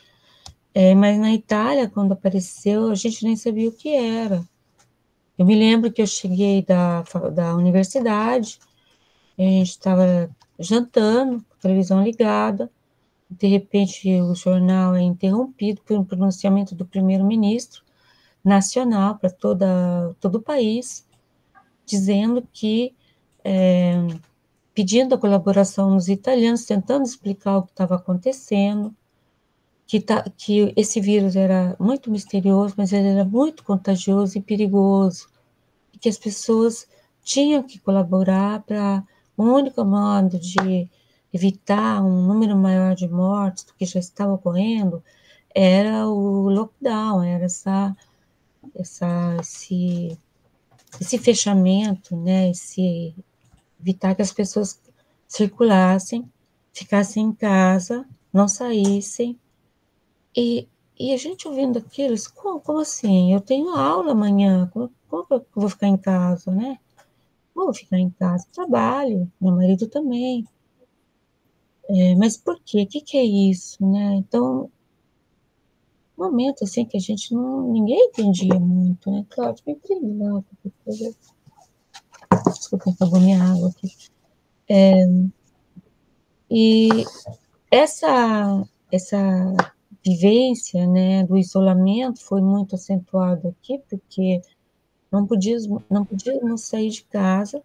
S2: Mas na Itália, quando apareceu, a gente nem sabia o que era. Eu me lembro que eu cheguei da universidade, a gente estava jantando, com a televisão ligada, de repente o jornal é interrompido por um pronunciamento do primeiro-ministro nacional para todo o país, dizendo que, pedindo a colaboração dos italianos, tentando explicar o que estava acontecendo, que esse vírus era muito misterioso, mas ele era muito contagioso e perigoso, e que as pessoas tinham que colaborar para o único modo de evitar um número maior de mortes do que já estava ocorrendo era o lockdown, era esse fechamento, né, evitar que as pessoas circulassem, ficassem em casa, não saíssem. E a gente ouvindo aquilo, como assim? Eu tenho aula amanhã, como que eu vou ficar em casa, né? Vou ficar em casa, trabalho, meu marido também. Mas por quê? O que é isso, né? Então, um momento assim que a gente ninguém entendia muito, né? Claro, me inclinar, qualquer coisa. Desculpa, acabou minha água aqui. E essa vivência, né, do isolamento foi muito acentuado aqui, porque não podíamos sair de casa,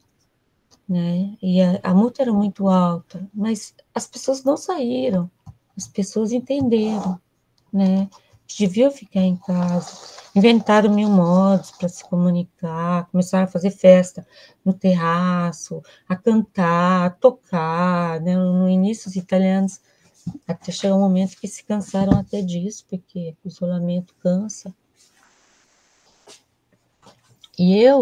S2: né, e a multa era muito alta, mas as pessoas não saíram, as pessoas entenderam, né, deviam ficar em casa. Inventaram mil modos para se comunicar, começaram a fazer festa no terraço, a cantar, a tocar, né? No início, os italianos até chegou um momento que se cansaram até disso, porque o isolamento cansa. E eu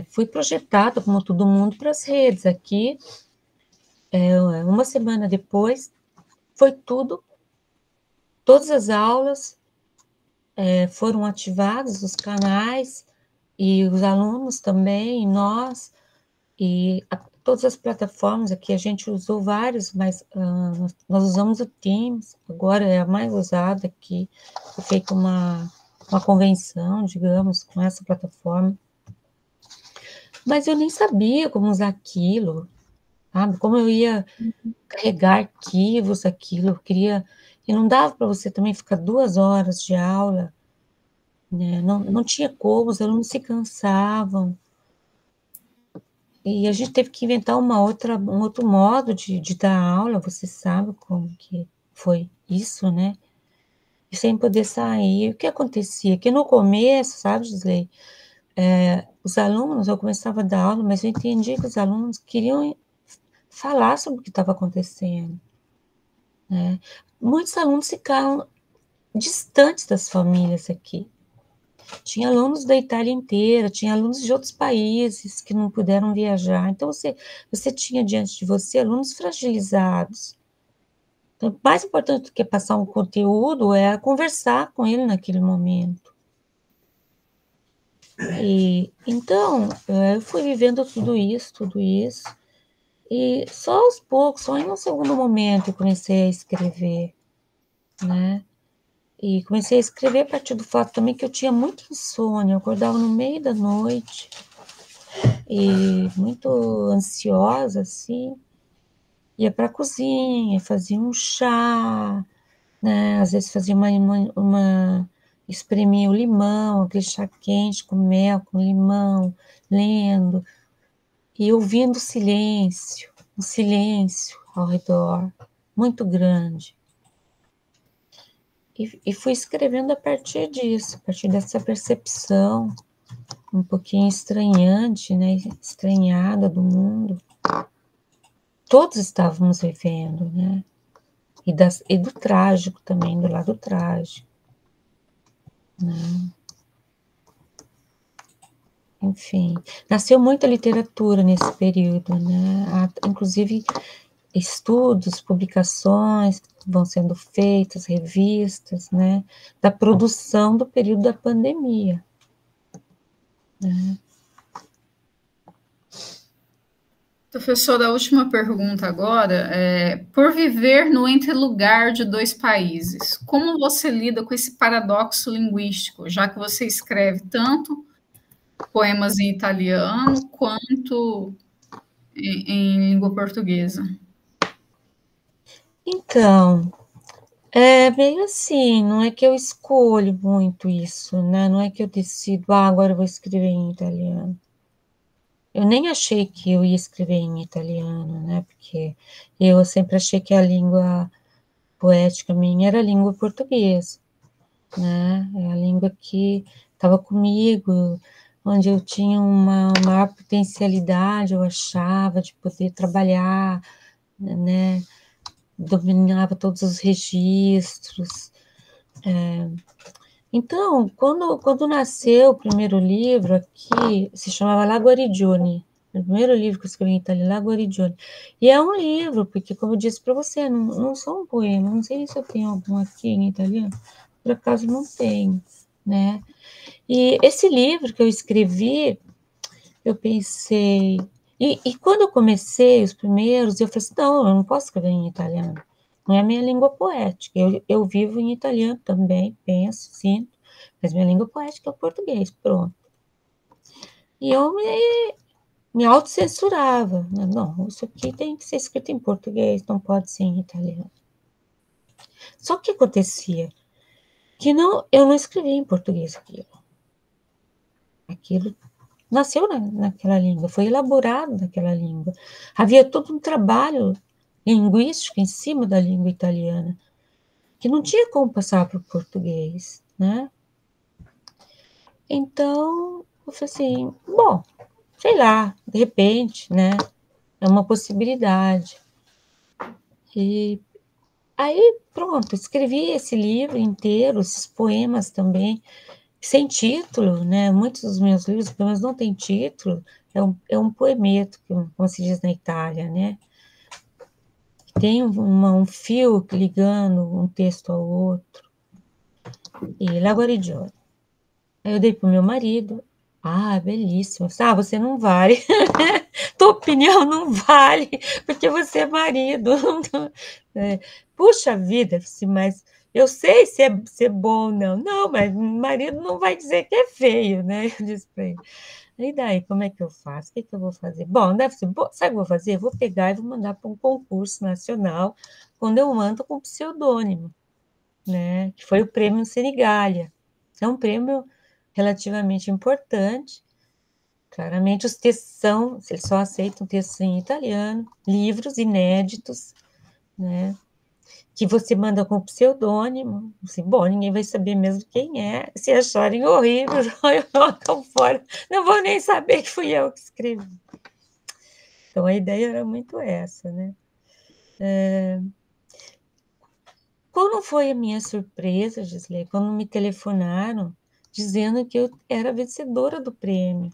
S2: fui projetada, como todo mundo, para as redes. Aqui, uma semana depois, foi tudo, todas as aulas foram ativados, os canais, e os alunos também, e nós, e todas as plataformas aqui, a gente usou vários, mas nós usamos o Teams, agora é a mais usada aqui, foi feita uma convenção, digamos, com essa plataforma, mas eu nem sabia como usar aquilo, sabe? Como eu ia carregar arquivos, aquilo, eu queria, e não dava para você também ficar 2 horas de aula, né? Não tinha como, os alunos se cansavam, e a gente teve que inventar um outro modo de dar aula, você sabe como que foi isso, né? E sem poder sair. O que acontecia? Que no começo, sabe, Gisley, os alunos, eu começava a dar aula, mas eu entendi que os alunos queriam falar sobre o que estava acontecendo, né? Muitos alunos ficaram distantes das famílias aqui. Tinha alunos da Itália inteira, tinha alunos de outros países que não puderam viajar. Então, você tinha diante de você alunos fragilizados. Então, mais importante do que passar um conteúdo é conversar com ele naquele momento. E, então, eu fui vivendo tudo isso, e só aos poucos, só em um segundo momento eu comecei a escrever, né? E comecei a escrever a partir do fato também que eu tinha muito insônia, eu acordava no meio da noite, e muito ansiosa, assim, ia para a cozinha, fazia um chá, né? Às vezes fazia espremia o limão, aquele chá quente com mel, com limão, lendo, e ouvindo um silêncio ao redor, muito grande. E fui escrevendo a partir disso, a partir dessa percepção um pouquinho estranhante, né? Estranhada do mundo. Todos estávamos vivendo, né? E do trágico também, do lado trágico, né? Enfim, nasceu muita literatura nesse período, né? Há, inclusive, estudos, publicações vão sendo feitas, revistas, né? Da produção do período da pandemia, né?
S1: Professora, a última pergunta agora é: por viver no entrelugar de 2 países, como você lida com esse paradoxo linguístico, já que você escreve tanto poemas em italiano quanto em língua portuguesa?
S2: Então, é meio assim, não é que eu escolho muito isso, né? Não é que eu decido, agora eu vou escrever em italiano. Eu nem achei que eu ia escrever em italiano, né? Porque eu sempre achei que a língua poética minha era a língua portuguesa, né? É a língua que estava comigo, onde eu tinha uma maior potencialidade, eu achava, de poder trabalhar, né? Dominava todos os registros. Então, quando nasceu o primeiro livro aqui, se chamava La Guarigione, o primeiro livro que eu escrevi em italiano, La Guarigione. E é um livro, porque, como eu disse para você, não são um poema, não sei se eu tenho algum aqui em italiano, por acaso não tenho, né? E esse livro que eu escrevi, eu pensei... E quando eu comecei os primeiros, eu falei assim, não, eu não posso escrever em italiano. Não é a minha língua poética. Eu vivo em italiano também, penso, sinto, mas minha língua poética é o português, pronto. E eu me autocensurava. Não, isso aqui tem que ser escrito em português, não pode ser em italiano. Só que acontecia que eu não escrevia em português aquilo. Aquilo nasceu naquela língua, foi elaborado naquela língua. Havia todo um trabalho linguístico em cima da língua italiana. que não tinha como passar para o português, né? Então, eu falei assim, bom, sei lá, de repente, né? É uma possibilidade. E aí, pronto, escrevi esse livro inteiro, esses poemas também, sem título, né? Muitos dos meus livros, pelo menos, não têm título, é um poemeto, como se diz na Itália, né? Tem um fio ligando um texto ao outro. E La Guarigione. Aí eu dei para o meu marido. Ah, belíssimo. Ah, você não vale. Tua opinião não vale, porque você é marido. Puxa vida, mas eu sei se é bom ou não. Não, mas marido não vai dizer que é feio, né? Eu disse para ele. E daí, como é que eu faço? O que eu vou fazer? Bom, deve ser, sabe o que eu vou fazer? Eu vou pegar e vou mandar para um concurso nacional, quando eu mando com pseudônimo, né? Que foi o prêmio Senigallia. É um prêmio relativamente importante. Claramente, os textos eles só aceitam textos em italiano, livros inéditos, né? Que você manda com pseudônimo. Assim, bom, ninguém vai saber mesmo quem é. Se acharem horrível, jogam fora. Não vou nem saber que fui eu que escrevi. Então, a ideia era muito essa, né? Qual não foi a minha surpresa, Gisley, quando me telefonaram dizendo que eu era vencedora do prêmio,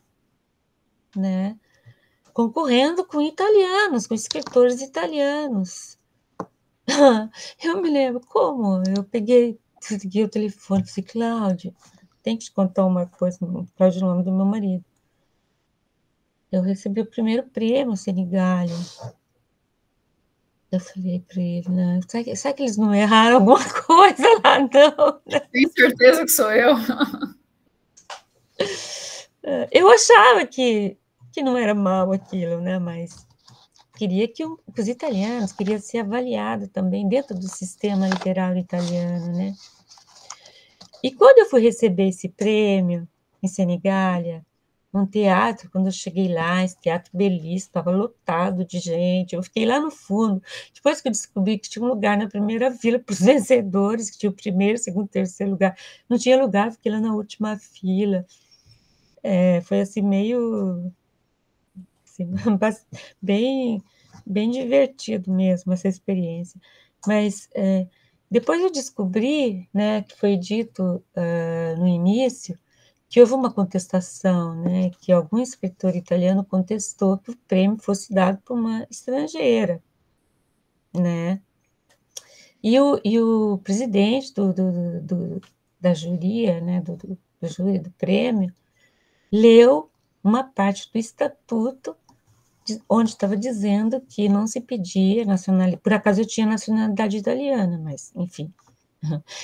S2: né? Concorrendo com italianos, com escritores italianos. Eu me lembro como eu desliguei o telefone e disse, Cláudio, tem que te contar uma coisa, Cláudio é o nome do meu marido. Eu recebi o primeiro prêmio Senigallia. Eu falei para ele, né? Será que eles não erraram alguma coisa lá, não?
S1: Tenho certeza que sou eu.
S2: Eu achava que não era mal aquilo, né? Mas queria que os italianos queria ser avaliado também dentro do sistema literário italiano, né? E quando eu fui receber esse prêmio em Senigallia, num teatro, quando eu cheguei lá, esse teatro belíssimo, estava lotado de gente, eu fiquei lá no fundo. Depois que eu descobri que tinha um lugar na primeira fila para os vencedores, que tinha o primeiro, segundo, terceiro lugar, não tinha lugar, fiquei lá na última fila. Foi assim, meio... Assim, bem divertido mesmo essa experiência. Mas depois eu descobri, né, que foi dito no início, que houve uma contestação, né, que algum escritor italiano contestou que o prêmio fosse dado por uma estrangeira, né? E o presidente da júri, né, do júri do prêmio, leu uma parte do estatuto onde estava dizendo que não se pedia nacionalidade. Por acaso eu tinha nacionalidade italiana, mas, enfim,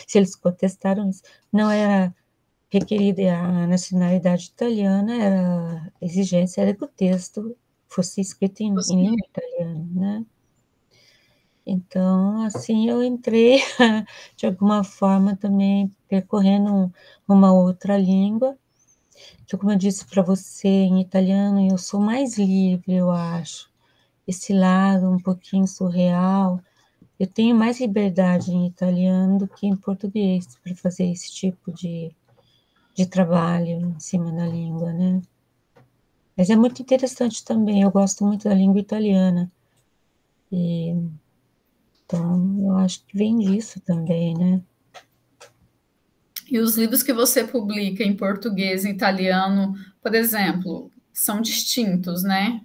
S2: se eles contestaram isso, não era requerida a nacionalidade italiana, a exigência era que o texto fosse escrito em língua italiana, né? Então, assim, eu entrei, de alguma forma, também percorrendo uma outra língua, que, como eu disse para você, em italiano, eu sou mais livre, eu acho. Esse lado um pouquinho surreal, eu tenho mais liberdade em italiano do que em português para fazer esse tipo de trabalho em cima da língua, né? Mas é muito interessante também, eu gosto muito da língua italiana. E, então, eu acho que vem disso também, né?
S1: E os livros que você publica em português e italiano, por exemplo, são distintos, né?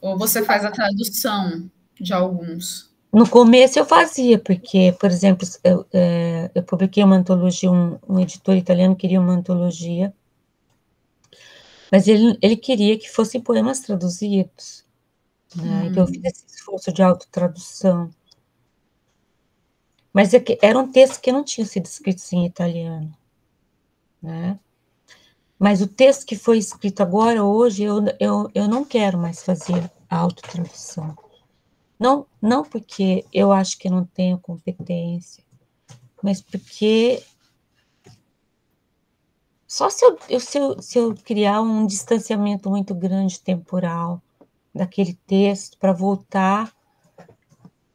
S1: Ou você faz a tradução de alguns?
S2: No começo eu fazia, porque, por exemplo, eu publiquei uma antologia, um editor italiano queria uma antologia, mas ele queria que fossem poemas traduzidos, né? Então eu fiz esse esforço de autotradução. Mas eram textos que não tinham sido escritos em italiano, né? Mas o texto que foi escrito agora, hoje, eu não quero mais fazer a autotradução. Não porque eu acho que eu não tenho competência, mas porque só se eu criar um distanciamento muito grande temporal daquele texto para voltar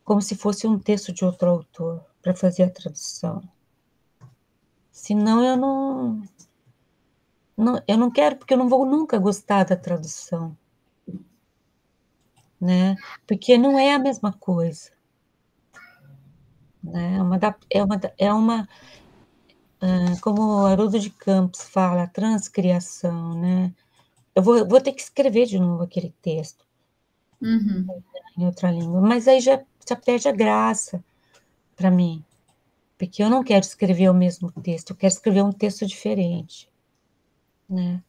S2: como se fosse um texto de outro autor, para fazer a tradução. Senão eu não quero, porque eu não vou nunca gostar da tradução, né? Porque não é a mesma coisa, né? Como o Haroldo de Campos fala, transcriação, né? Eu vou ter que escrever de novo aquele texto em outra língua, mas aí já perde a graça para mim, porque eu não quero escrever o mesmo texto, eu quero escrever um texto diferente, né?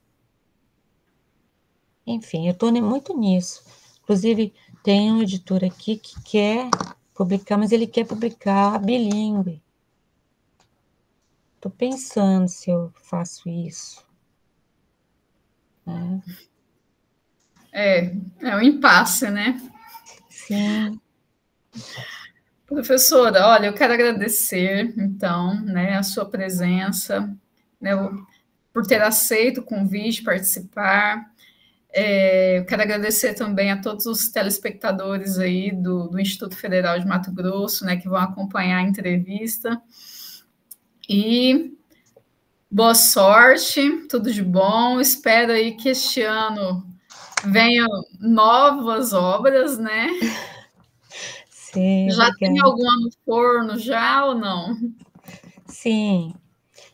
S2: Enfim, eu estou muito nisso. Inclusive, tem um editor aqui que quer publicar, mas ele quer publicar bilíngue. Estou pensando se eu faço isso, né?
S1: É um impasse, né?
S2: Sim.
S1: Professora, olha, eu quero agradecer, então, né, a sua presença, né, por ter aceito o convite, participar. Eu quero agradecer também a todos os telespectadores aí do Instituto Federal de Mato Grosso, né, que vão acompanhar a entrevista. E boa sorte, tudo de bom. Espero aí que este ano venham novas obras, né?
S2: Sim,
S1: Já tem
S2: obrigada.
S1: alguma no forno já ou não?
S2: Sim,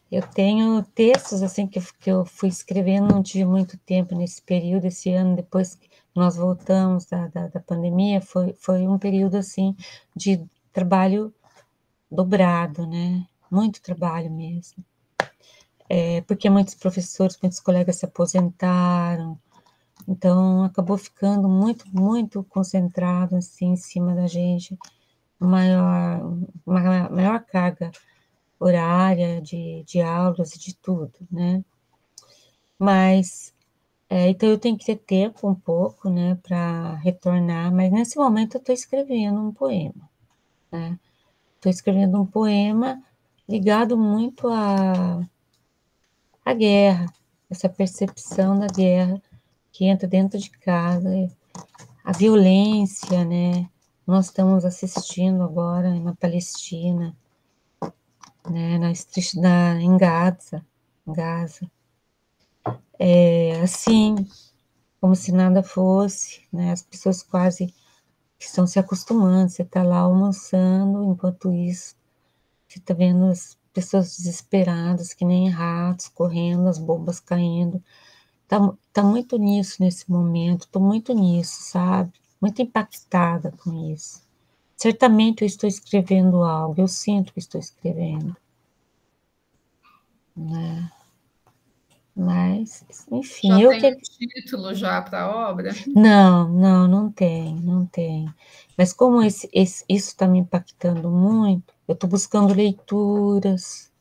S2: eu tenho textos assim que eu fui escrevendo, não tive muito tempo nesse período, esse ano, depois que nós voltamos da pandemia, foi um período assim de trabalho dobrado, né? Muito trabalho mesmo. Porque muitos professores, muitos colegas se aposentaram, então acabou ficando muito concentrado assim em cima da gente, uma maior carga horária de aulas e de tudo, né? Mas, então eu tenho que ter tempo um pouco, né, para retornar, mas nesse momento eu estou escrevendo um poema, né? Estou escrevendo um poema ligado muito à guerra, essa percepção da guerra que entra dentro de casa, a violência, né? Nós estamos assistindo agora na Palestina, né, em Gaza, assim, como se nada fosse, né? As pessoas quase que estão se acostumando, você está lá almoçando, enquanto isso, você está vendo as pessoas desesperadas, que nem ratos, correndo, as bombas caindo. Tá muito nisso nesse momento, estou muito nisso, sabe? Muito impactada com isso. Certamente eu estou escrevendo algo, eu sinto que estou escrevendo, né? Mas, enfim,
S1: Já
S2: eu
S1: tem
S2: que...
S1: um título já para a obra?
S2: Não tem. Mas como isso está me impactando muito, eu estou buscando leituras,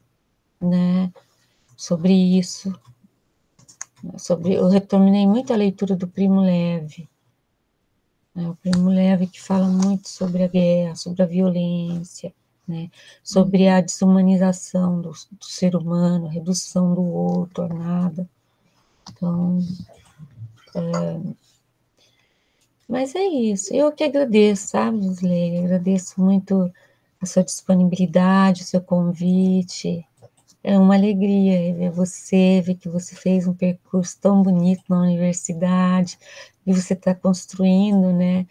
S2: né, sobre isso. Eu retornei muito a leitura do Primo Levi, né, o Primo Levi que fala muito sobre a guerra, sobre a violência, né, sobre a desumanização do ser humano, a redução do outro a nada. Então, mas é isso, eu que agradeço, sabe, Gisley? Agradeço muito a sua disponibilidade, o seu convite. É uma alegria ver você, ver que você fez um percurso tão bonito na universidade, e você está construindo, né,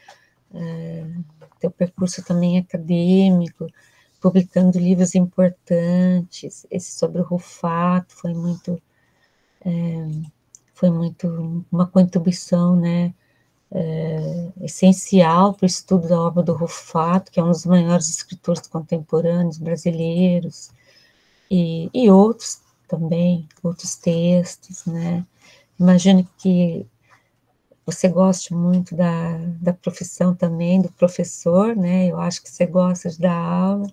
S2: teu percurso também acadêmico, publicando livros importantes. Esse sobre o Rufato foi muito uma contribuição, né, essencial para o estudo da obra do Rufato, que é um dos maiores escritores contemporâneos brasileiros, e outros também, outros textos, né? Imagino que você goste muito da profissão também, do professor, né? Eu acho que você gosta de dar aula,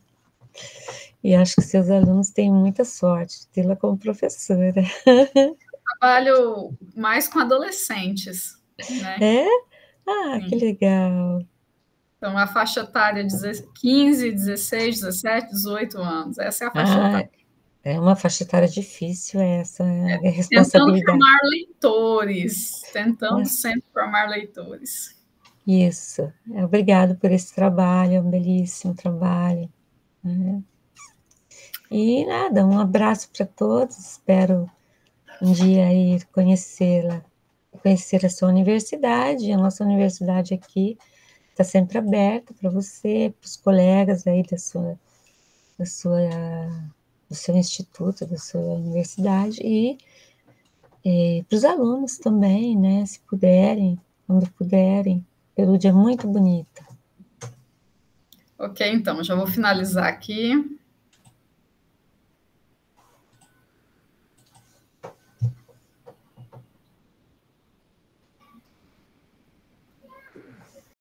S2: e acho que seus alunos têm muita sorte de tê-la como professora.
S1: Trabalho mais com adolescentes, né?
S2: É? Ah, que
S1: Sim.
S2: legal.
S1: Então, a faixa etária 15, 16, 17, 18 anos. Essa é a faixa
S2: Ah,
S1: etária.
S2: é uma faixa etária difícil essa, é
S1: Tentando
S2: responsabilidade.
S1: formar leitores, tentando sempre formar leitores.
S2: Isso. Obrigado por esse trabalho, é um belíssimo trabalho. Né? E nada, um abraço para todos, espero um dia ir conhecê-la, conhecer a sua universidade, a nossa universidade aqui está sempre aberta para você, para os colegas aí do seu instituto, da sua universidade, e para os alunos também, né, se puderem, quando puderem. Perude é muito bonita.
S1: Ok, então, já vou finalizar aqui.